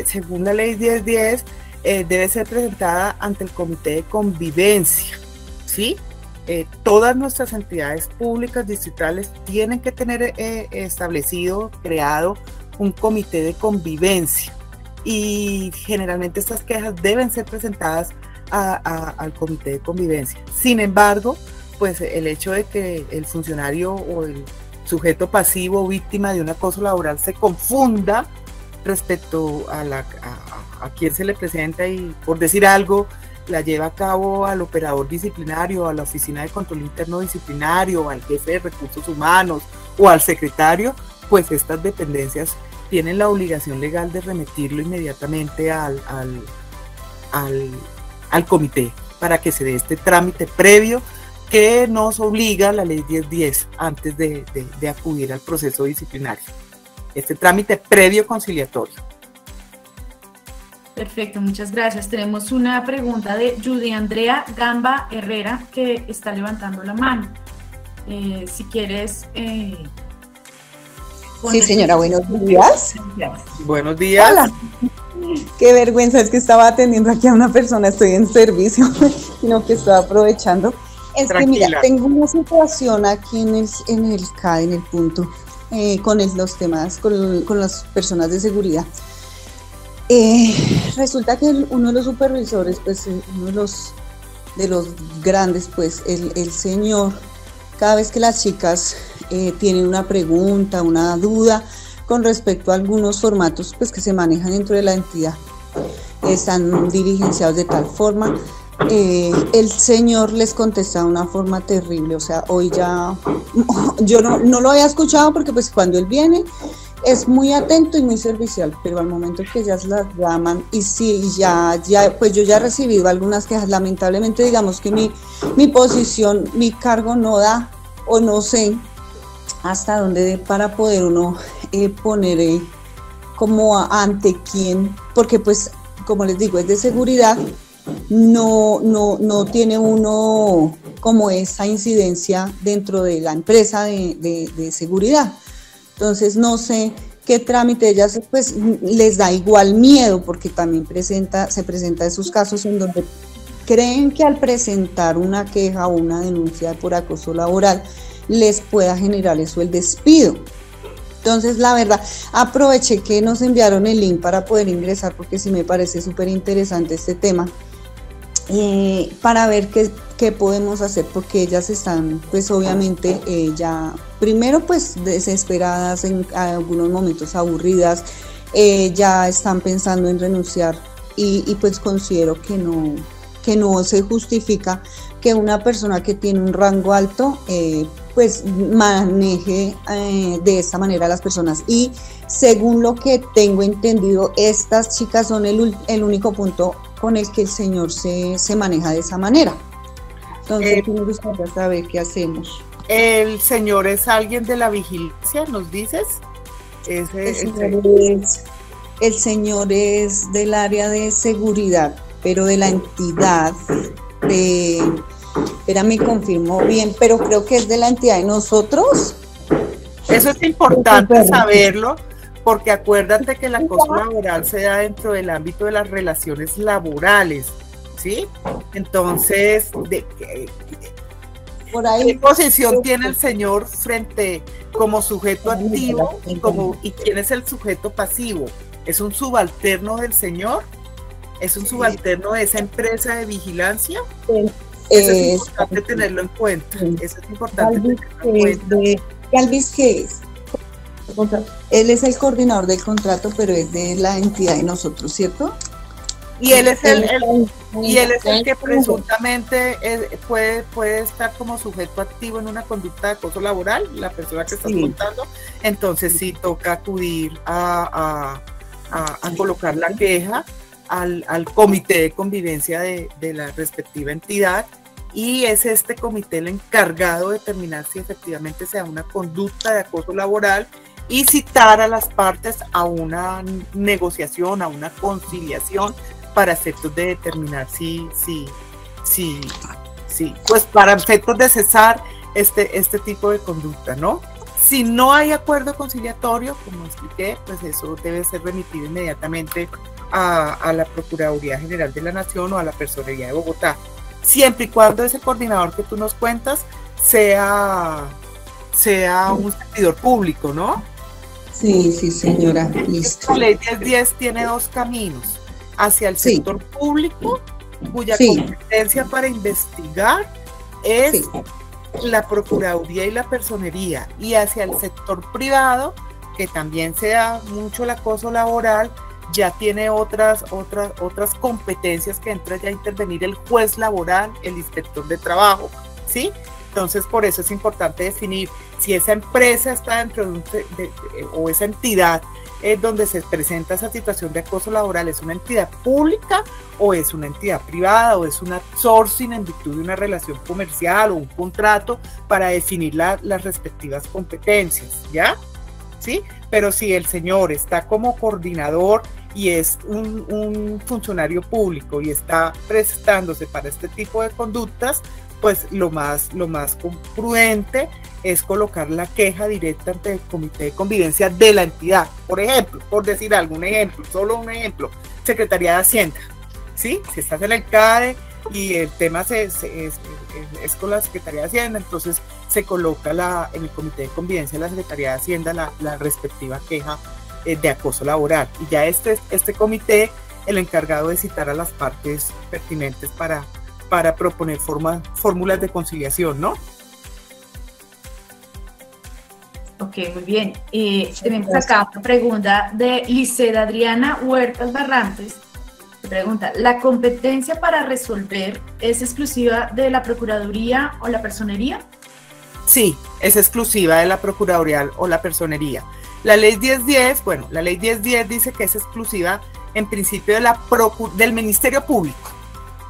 según la ley 1010, debe ser presentada ante el comité de convivencia, ¿sí? Todas nuestras entidades públicas distritales tienen que tener establecido, creado un comité de convivencia, y generalmente estas quejas deben ser presentadas al comité de convivencia. Sin embargo, pues el hecho de que el funcionario o el sujeto pasivo o víctima de un acoso laboral se confunda respecto a quién se le presenta y, por decir algo, la lleva a cabo al operador disciplinario, a la oficina de control interno disciplinario, al jefe de recursos humanos o al secretario, pues estas dependencias tienen la obligación legal de remitirlo inmediatamente al comité para que se dé este trámite previo que nos obliga la ley 1010 antes de acudir al proceso disciplinario. Este trámite previo conciliatorio. Perfecto, muchas gracias. Tenemos una pregunta de Judy Andrea Gamba Herrera, que está levantando la mano. Si quieres... sí, señora, buenos días. Buenos días. Hola. Qué vergüenza, es que estaba atendiendo aquí a una persona, estoy en servicio, sino que estoy aprovechando. Es Tranquila. Que mira, tengo una situación aquí en el CAE, en el punto, con los temas, con las personas de seguridad. Resulta que uno de los supervisores, pues uno de los grandes, pues el señor, cada vez que las chicas tienen una pregunta, una duda con respecto a algunos formatos pues que se manejan dentro de la entidad, están diligenciados de tal forma, el señor les contesta de una forma terrible. O sea, hoy ya yo no lo había escuchado, porque pues cuando él viene es muy atento y muy servicial, pero al momento que ellas las llaman, y sí, ya pues yo ya he recibido algunas quejas. Lamentablemente, digamos que mi posición, mi cargo no da, o no sé hasta dónde para poder uno poner como ante quién, porque pues como les digo, es de seguridad, no tiene uno como esa incidencia dentro de la empresa de seguridad. Entonces no sé qué trámite. Ellas pues les da igual miedo, porque también se presenta esos casos en donde creen que al presentar una queja o una denuncia por acoso laboral les pueda generar eso, el despido. Entonces, la verdad, aproveché que nos enviaron el link para poder ingresar, porque sí me parece súper interesante este tema, para ver qué podemos hacer, porque ellas están, pues obviamente, ya, primero, pues desesperadas, en algunos momentos aburridas, ya están pensando en renunciar, y pues considero que no se justifica que una persona que tiene un rango alto pues maneje de esta manera a las personas. Y según lo que tengo entendido, estas chicas son el único punto con el que el señor se maneja de esa manera. Entonces, me gustaría saber qué hacemos. ¿El señor es alguien de la vigilancia, nos dices? El señor es del área de seguridad, pero de la entidad de... Espérame, confirmo bien, pero creo que es de la entidad de nosotros. Eso es importante saberlo, porque acuérdate que el acoso laboral se da dentro del ámbito de las relaciones laborales, ¿sí? Entonces, por ahí, ¿qué posición tiene el señor frente como sujeto activo y quién es el sujeto pasivo? ¿Es un subalterno del señor? ¿Es un subalterno de esa empresa de vigilancia? Eso es importante tenerlo en cuenta. Eso es importante tenerlo en cuenta. Galvis, ¿qué es? Él es el coordinador del contrato, pero es de la entidad de nosotros, ¿cierto? Y él es el que presuntamente puede estar como sujeto activo en una conducta de acoso laboral, la persona que estás contando. Entonces sí toca acudir a colocar la queja al comité de convivencia de la respectiva entidad, y es este comité el encargado de determinar si efectivamente se da una conducta de acoso laboral y citar a las partes a una negociación, a una conciliación, para efectos de determinar pues para efectos de cesar este tipo de conducta, ¿no? Si no hay acuerdo conciliatorio, como expliqué, pues eso debe ser remitido inmediatamente a la Procuraduría General de la Nación o a la Personería de Bogotá, siempre y cuando ese coordinador que tú nos cuentas sea un servidor público, ¿no? Sí, señora, listo. La ley 1010 tiene dos caminos: hacia el sector público, cuya competencia para investigar es la Procuraduría y la Personería, y hacia el sector privado, que también se da mucho el acoso laboral, ya tiene otras competencias, que entra ya a intervenir el juez laboral, el inspector de trabajo, ¿sí? Entonces, por eso es importante definir si esa empresa está dentro de o esa entidad donde se presenta esa situación de acoso laboral, ¿es una entidad pública o es una entidad privada o es un outsourcing en virtud de una relación comercial o un contrato, para definir las respectivas competencias, ¿ya? ¿Sí? Pero si el señor está como coordinador y es un funcionario público y está prestándose para este tipo de conductas, pues lo más prudente es colocar la queja directa ante el comité de convivencia de la entidad. Por ejemplo, por decir algún ejemplo, solo un ejemplo, Secretaría de Hacienda, ¿sí? Si estás en el CADE y el tema es con la Secretaría de Hacienda, entonces se coloca en el comité de convivencia de la Secretaría de Hacienda la respectiva queja de acoso laboral, y ya este comité, el encargado de citar a las partes pertinentes para proponer fórmulas de conciliación, ¿no? Ok, muy bien. Tenemos acá una pregunta de Liceda Adriana Huertas Barrantes. Pregunta: ¿la competencia para resolver es exclusiva de la Procuraduría o la Personería? Sí, es exclusiva de la Procuraduría o la Personería. La ley 1010, la ley 1010 dice que es exclusiva en principio del Ministerio Público.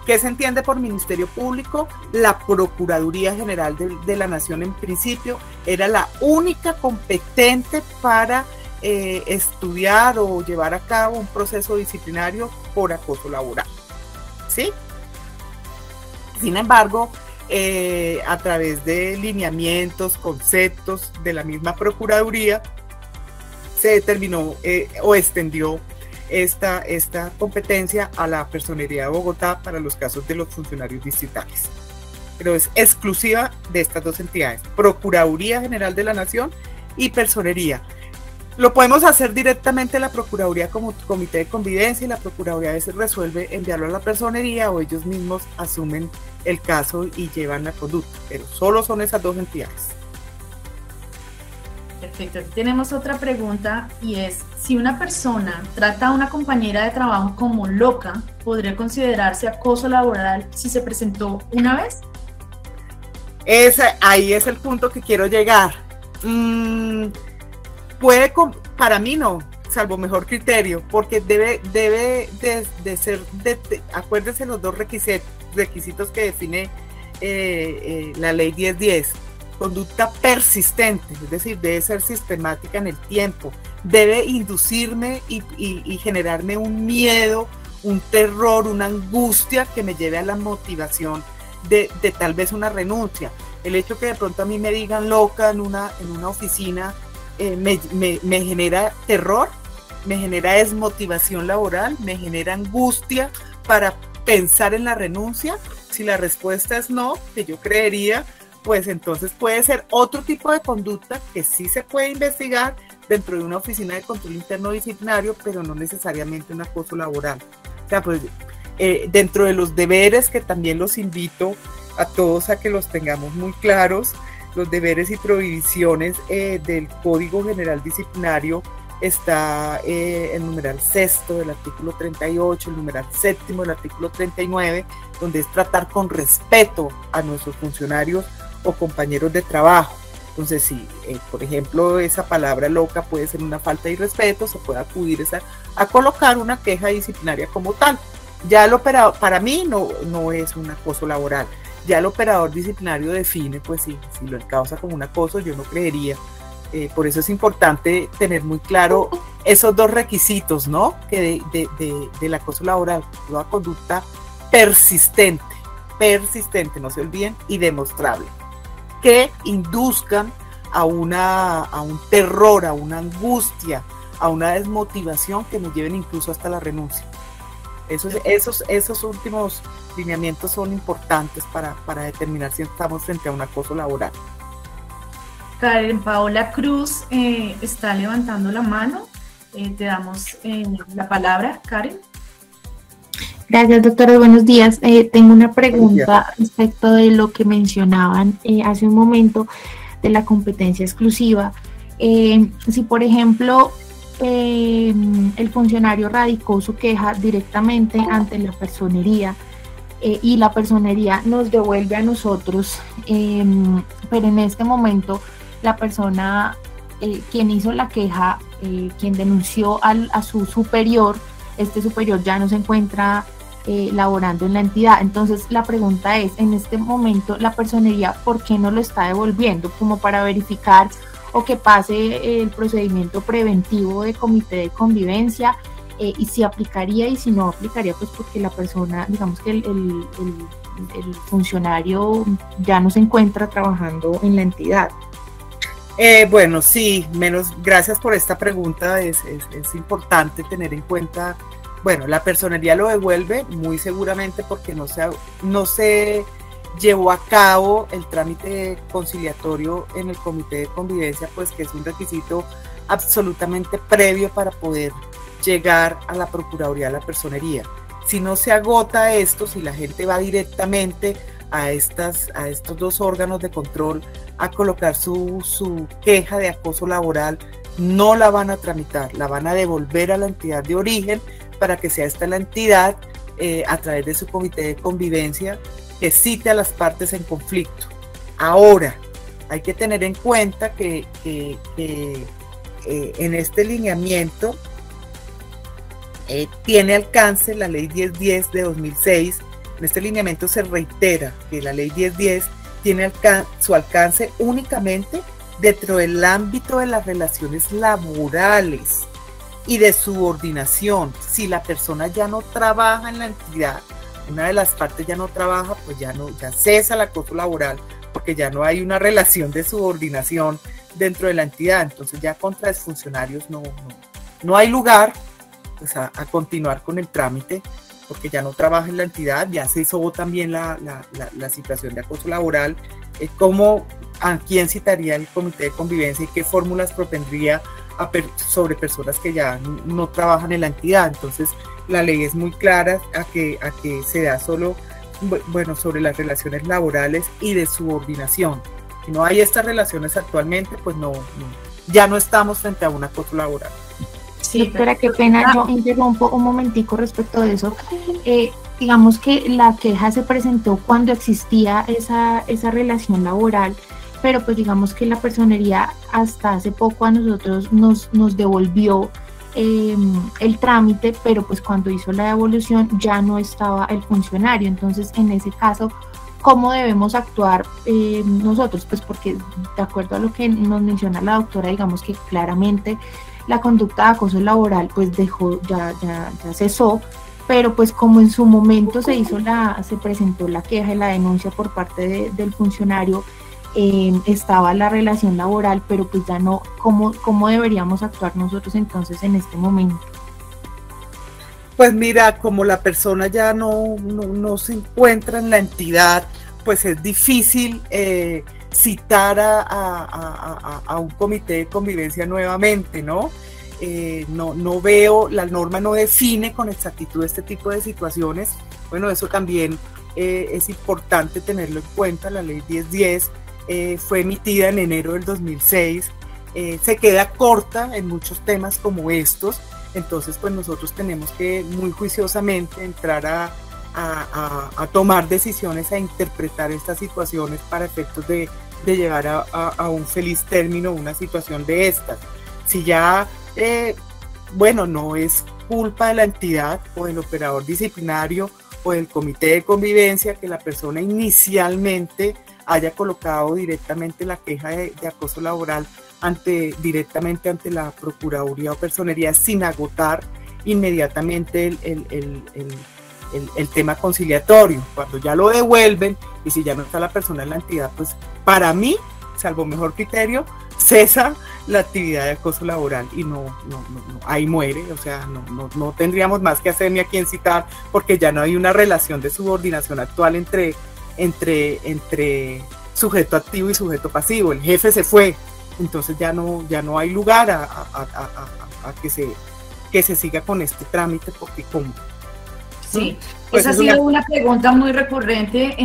¿Qué se entiende por Ministerio Público? La Procuraduría General de la Nación, en principio, era la única competente para estudiar o llevar a cabo un proceso disciplinario por acoso laboral, ¿sí? Sin embargo, a través de lineamientos, conceptos de la misma Procuraduría, se determinó o extendió esta competencia a la Personería de Bogotá para los casos de los funcionarios distritales. Pero es exclusiva de estas dos entidades: Procuraduría General de la Nación y Personería. Lo podemos hacer directamente a la Procuraduría como comité de convivencia, y la Procuraduría a veces resuelve enviarlo a la Personería, o ellos mismos asumen el caso y llevan la conducta, pero solo son esas dos entidades. Perfecto. Tenemos otra pregunta, y es: si una persona trata a una compañera de trabajo como loca, ¿podría considerarse acoso laboral si se presentó una vez? Ahí es el punto que quiero llegar. Para mí no, salvo mejor criterio, porque debe de ser, acuérdense los dos requisitos que define la ley 1010, conducta persistente, es decir, debe ser sistemática en el tiempo, debe inducirme y generarme un miedo, un terror, una angustia que me lleve a la motivación de tal vez una renuncia. El hecho que de pronto a mí me digan loca en una oficina me genera terror, me genera desmotivación laboral, me genera angustia para pensar en la renuncia. Si la respuesta es no, que yo creería, pues entonces puede ser otro tipo de conducta que sí se puede investigar dentro de una oficina de control interno disciplinario, pero no necesariamente un acoso laboral. O sea, pues dentro de los deberes, que también los invito a todos a que los tengamos muy claros, los deberes y prohibiciones del Código General Disciplinario, está el numeral 6º del artículo 38, el numeral 7º del artículo 39, donde es tratar con respeto a nuestros funcionarios o compañeros de trabajo. Entonces, si, por ejemplo, esa palabra loca puede ser una falta de respeto, se puede acudir a colocar una queja disciplinaria como tal. Ya el operador, para mí, no es un acoso laboral. Ya el operador disciplinario define, pues si lo encausa como un acoso, yo no creería. Por eso es importante tener muy claro esos dos requisitos, ¿no? Que del acoso laboral, toda conducta persistente, no se olviden, y demostrable, que induzcan a un terror, a una angustia, a una desmotivación que nos lleven incluso hasta la renuncia. Esos últimos lineamientos son importantes para determinar si estamos frente a un acoso laboral. Karen Paola Cruz está levantando la mano. Te damos la palabra, Karen. Gracias, doctora. Buenos días. Tengo una pregunta respecto de lo que mencionaban hace un momento de la competencia exclusiva. Si, por ejemplo, el funcionario radicó su queja directamente ante la personería y la personería nos devuelve a nosotros, pero en este momento la persona, quien hizo la queja, quien denunció a su superior, este superior ya no se encuentra laborando en la entidad. Entonces la pregunta es, en este momento la personería, ¿por qué no lo está devolviendo? Como para verificar o que pase el procedimiento preventivo de comité de convivencia, y si aplicaría y si no aplicaría, pues porque la persona, digamos que el funcionario ya no se encuentra trabajando en la entidad. Bueno, sí, gracias por esta pregunta. Es importante tener en cuenta, bueno, la personería lo devuelve muy seguramente porque no se llevó a cabo el trámite conciliatorio en el comité de convivencia, pues que es un requisito absolutamente previo para poder llegar a la Procuraduría de la Personería. Si no se agota esto, si la gente va directamente a estos dos órganos de control a colocar su queja de acoso laboral, no la van a tramitar, la van a devolver a la entidad de origen para que sea esta la entidad, a través de su comité de convivencia, que cite a las partes en conflicto. Ahora, hay que tener en cuenta que en este lineamiento tiene alcance la ley 1010 de 2006. En este lineamiento se reitera que la ley 1010 tiene su alcance únicamente dentro del ámbito de las relaciones laborales y de subordinación. Si la persona ya no trabaja en la entidad, una de las partes ya no trabaja, pues ya cesa el acoso laboral, porque ya no hay una relación de subordinación dentro de la entidad. Entonces ya contra exfuncionarios no hay lugar, pues, a continuar con el trámite, porque ya no trabaja en la entidad. Ya se hizo también la situación de acoso laboral, a quién citaría el comité de convivencia y qué fórmulas propondría sobre personas que ya no trabajan en la entidad. Entonces la ley es muy clara a que se da solo, bueno, sobre las relaciones laborales y de subordinación. Si no hay estas relaciones actualmente, pues ya no estamos frente a un acoso laboral. Sí, doctora, qué pena, yo interrumpo un momentico respecto de eso. Digamos que la queja se presentó cuando existía esa relación laboral, pero pues digamos que la personería hasta hace poco a nosotros nos devolvió el trámite, pero pues cuando hizo la devolución ya no estaba el funcionario. Entonces, en ese caso, ¿cómo debemos actuar nosotros? Pues porque de acuerdo a lo que nos menciona la doctora, digamos que claramente la conducta de acoso laboral pues ya cesó, pero pues como en su momento se presentó la queja y la denuncia por parte del funcionario, estaba la relación laboral, pero pues ya no. ¿Cómo deberíamos actuar nosotros entonces en este momento? Pues mira, como la persona ya no se encuentra en la entidad, pues es difícil citar a un comité de convivencia nuevamente, ¿no? No veo, la norma no define con exactitud este tipo de situaciones. Bueno, eso también es importante tenerlo en cuenta. La ley 1010 fue emitida en enero del 2006, se queda corta en muchos temas como estos. Entonces, pues nosotros tenemos que muy juiciosamente entrar a tomar decisiones, a interpretar estas situaciones para efectos de llegar a un feliz término una situación de estas. Si ya, bueno, no es culpa de la entidad o del operador disciplinario o del comité de convivencia que la persona inicialmente haya colocado directamente la queja de acoso laboral directamente ante la Procuraduría o Personería sin agotar inmediatamente el tema conciliatorio. Cuando ya lo devuelven y si ya no está la persona en la entidad, pues para mí, salvo mejor criterio, cesa la actividad de acoso laboral y no ahí muere. O sea, no tendríamos más que hacer ni a quién citar, porque ya no hay una relación de subordinación actual entre sujeto activo y sujeto pasivo. El jefe se fue, entonces ya no hay lugar a que se siga con este trámite, porque como sí, pues esa ha sido una pregunta muy recurrente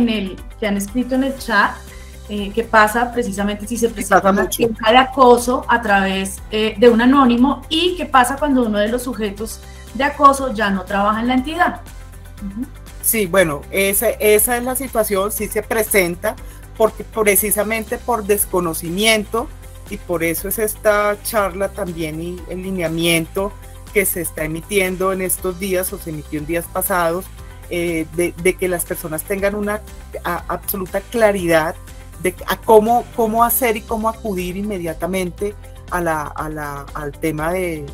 que han escrito en el chat. ¿Qué pasa precisamente si se presenta una queja de acoso a través de un anónimo? ¿Y qué pasa cuando uno de los sujetos de acoso ya no trabaja en la entidad? Sí, bueno, esa es la situación. Sí se presenta precisamente por desconocimiento, y por eso es esta charla también y el lineamiento que se está emitiendo en estos días o se emitió en días pasados, de que las personas tengan una absoluta claridad de cómo hacer y cómo acudir inmediatamente al tema del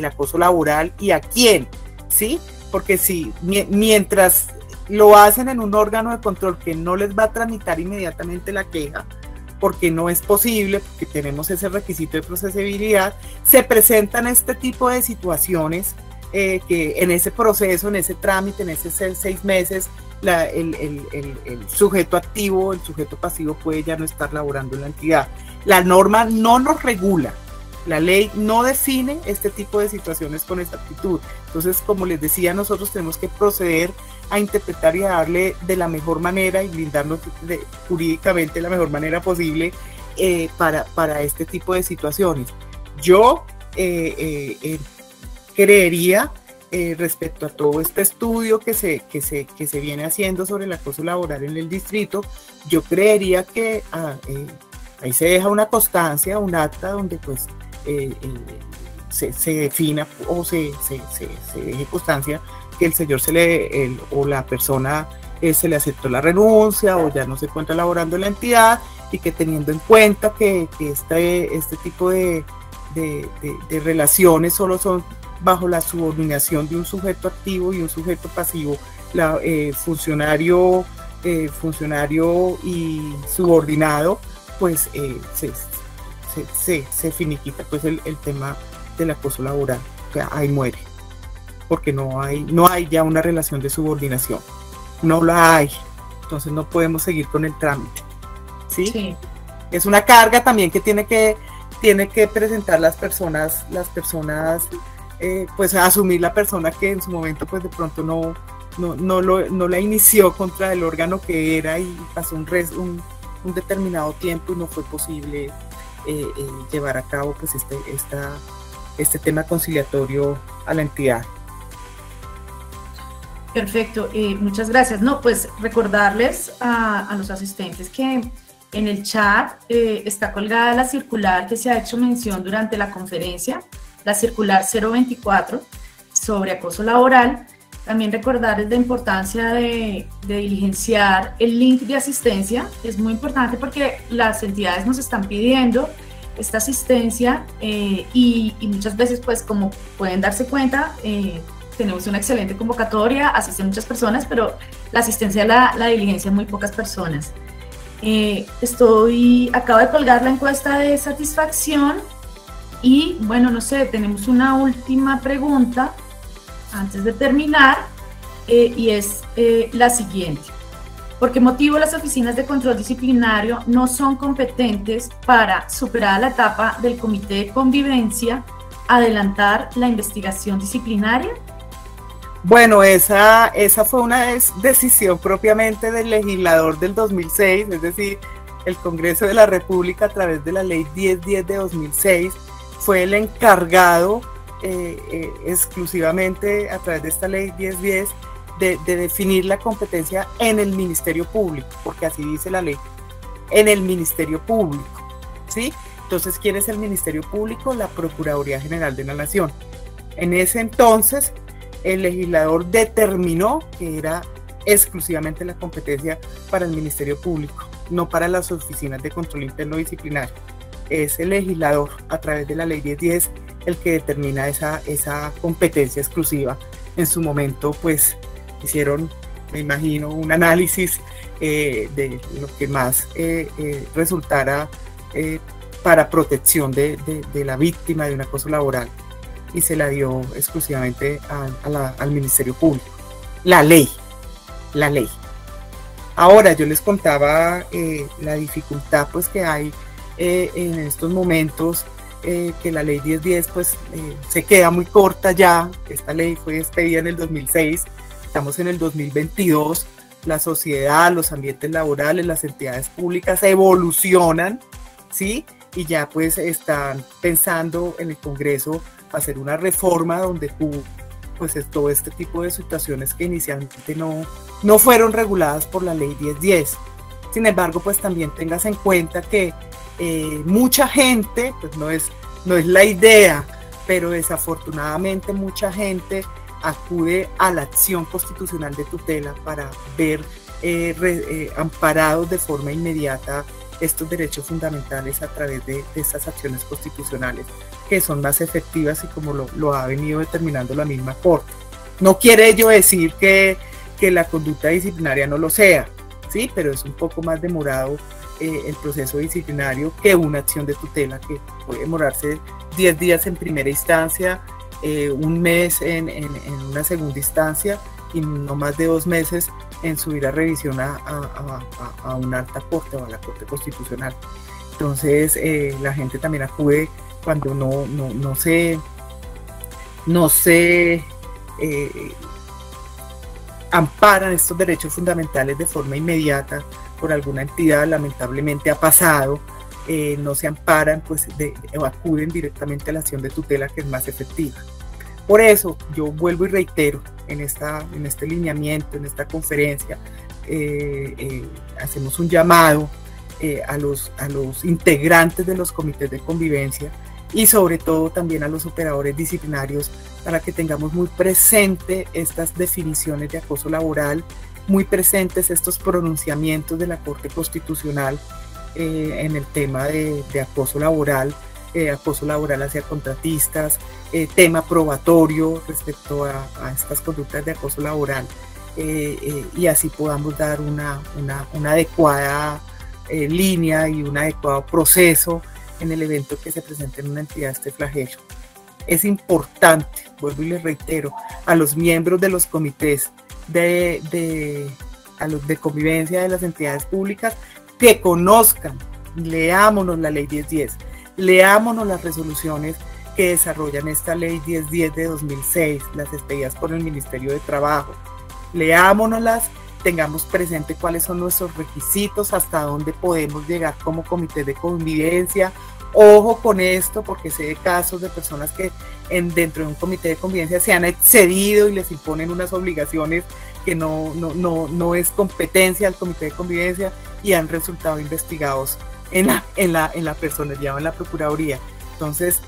acoso laboral y a quién, ¿sí? Porque si mientras lo hacen en un órgano de control que no les va a tramitar inmediatamente la queja, porque no es posible, porque tenemos ese requisito de procesabilidad, se presentan este tipo de situaciones que en ese proceso, en ese trámite, en esos 6 meses, el sujeto activo, el sujeto pasivo puede ya no estar laborando en la entidad. La norma no nos regula, la ley no define este tipo de situaciones con exactitud. Entonces, como les decía, nosotros tenemos que proceder a interpretar y a darle de la mejor manera y blindarnos jurídicamente de la mejor manera posible para este tipo de situaciones. Yo creería, respecto a todo este estudio que se viene haciendo sobre el acoso laboral en el distrito, yo creería que ahí se deja una constancia, un acta donde pues se defina o se deje constancia que el señor o la persona se le aceptó la renuncia o ya no se encuentra laborando en la entidad, y que teniendo en cuenta que este tipo de relaciones solo son bajo la subordinación de un sujeto activo y un sujeto pasivo, funcionario y subordinado, pues se finiquita pues el tema del acoso laboral. O sea, ahí muere, porque no hay ya una relación de subordinación, no la hay, entonces no podemos seguir con el trámite, ¿sí? Sí. Es una carga también que tiene que presentar las personas, pues a asumir la persona que en su momento pues de pronto no la inició contra el órgano que era, y pasó un determinado tiempo y no fue posible llevar a cabo pues este tema conciliatorio a la entidad. Perfecto, muchas gracias. No, pues recordarles a los asistentes que en el chat está colgada la circular que se ha hecho mención durante la conferencia. la circular 024 sobre acoso laboral. También recordarles la importancia de diligenciar el link de asistencia. Es muy importante porque las entidades nos están pidiendo esta asistencia y muchas veces, pues como pueden darse cuenta, tenemos una excelente convocatoria, asisten muchas personas, pero la asistencia la diligencian muy pocas personas. Acabo de colgar la encuesta de satisfacción y bueno, no sé, tenemos una última pregunta antes de terminar y es la siguiente. ¿Por qué motivo las oficinas de control disciplinario no son competentes para, superada la etapa del comité de convivencia, adelantar la investigación disciplinaria? Bueno, esa fue una decisión propiamente del legislador del 2006, es decir, el Congreso de la República a través de la Ley 1010 de 2006 fue el encargado exclusivamente a través de esta Ley 1010 de definir la competencia en el Ministerio Público, porque así dice la ley, en el Ministerio Público, ¿sí? Entonces, ¿quién es el Ministerio Público? La Procuraduría General de la Nación. En ese entonces, el legislador determinó que era exclusivamente la competencia para el Ministerio Público, no para las oficinas de control interno disciplinario. Es el legislador, a través de la Ley 1010, el que determina esa competencia exclusiva. En su momento, pues, hicieron, me imagino, un análisis de lo que más resultara para protección de la víctima de un acoso laboral, y se la dio exclusivamente al Ministerio Público. La ley. Ahora, yo les contaba la dificultad pues que hay en estos momentos, que la ley 1010 pues se queda muy corta ya. Esta ley fue expedida en el 2006, estamos en el 2022, la sociedad, los ambientes laborales, las entidades públicas evolucionan, ¿sí? Y ya pues están pensando en el Congreso hacer una reforma donde pues todo este tipo de situaciones que inicialmente no fueron reguladas por la ley 1010. Sin embargo, pues también tengas en cuenta que mucha gente, pues no es la idea, pero desafortunadamente mucha gente acude a la acción constitucional de tutela para ver amparados de forma inmediata estos derechos fundamentales a través de estas acciones constitucionales, que son más efectivas y como lo ha venido determinando la misma Corte. No quiere ello decir que la conducta disciplinaria no lo sea, ¿sí? Pero es un poco más demorado el proceso disciplinario que una acción de tutela, que puede demorarse 10 días en primera instancia, un mes en una segunda instancia y no más de 2 meses en subir a revisión a una alta corte o a la Corte Constitucional. Entonces la gente también acude cuando no se amparan estos derechos fundamentales de forma inmediata por alguna entidad. Lamentablemente ha pasado, no se amparan, pues o acuden directamente a la acción de tutela, que es más efectiva. Por eso yo vuelvo y reitero en este lineamiento, en esta conferencia, hacemos un llamado a los integrantes de los comités de convivencia y sobre todo también a los operadores disciplinarios, para que tengamos muy presente estas definiciones de acoso laboral, muy presentes estos pronunciamientos de la Corte Constitucional en el tema de acoso laboral hacia contratistas, tema probatorio respecto a estas conductas de acoso laboral, y así podamos dar una adecuada línea y un adecuado proceso en el evento que se presente en una entidad este flagelo. Es importante, vuelvo y les reitero, a los miembros de los comités de convivencia de las entidades públicas, que conozcan, leámonos la ley 1010, leámonos las resoluciones que desarrollan esta ley 1010 de 2006, las expedidas por el Ministerio de Trabajo, leámonoslas, tengamos presente cuáles son nuestros requisitos, hasta dónde podemos llegar como comité de convivencia. Ojo con esto, porque sé de casos de personas que dentro de un comité de convivencia se han excedido y les imponen unas obligaciones que no es competencia del comité de convivencia, y han resultado investigados en la personería o en la Procuraduría. Entonces,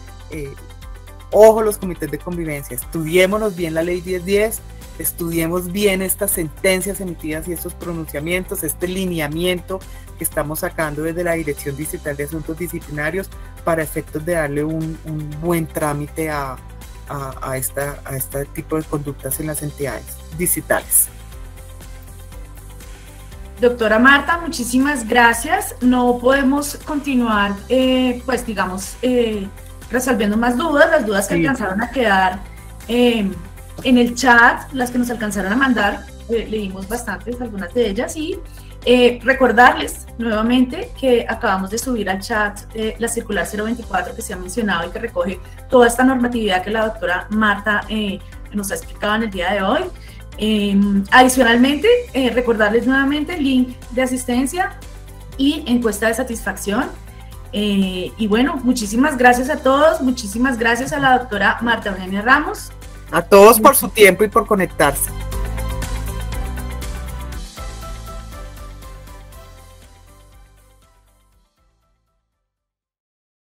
Ojo, los comités de convivencia, estudiémonos bien la ley 1010, estudiemos bien estas sentencias emitidas y estos pronunciamientos, este lineamiento que estamos sacando desde la Dirección Distrital de Asuntos Disciplinarios para efectos de darle un buen trámite a este tipo de conductas en las entidades distritales. Doctora Marta, muchísimas gracias. No podemos continuar, pues digamos, resolviendo más dudas, las dudas que alcanzaron a quedar en el chat, las que nos alcanzaron a mandar, leímos bastantes, algunas de ellas, y recordarles nuevamente que acabamos de subir al chat la circular 024 que se ha mencionado y que recoge toda esta normatividad que la doctora Marta nos ha explicado en el día de hoy. Adicionalmente, recordarles nuevamente el link de asistencia y encuesta de satisfacción. Y bueno, muchísimas gracias a todos, muchísimas gracias a la doctora Marta Eugenia Ramos. A todos por su tiempo y por conectarse.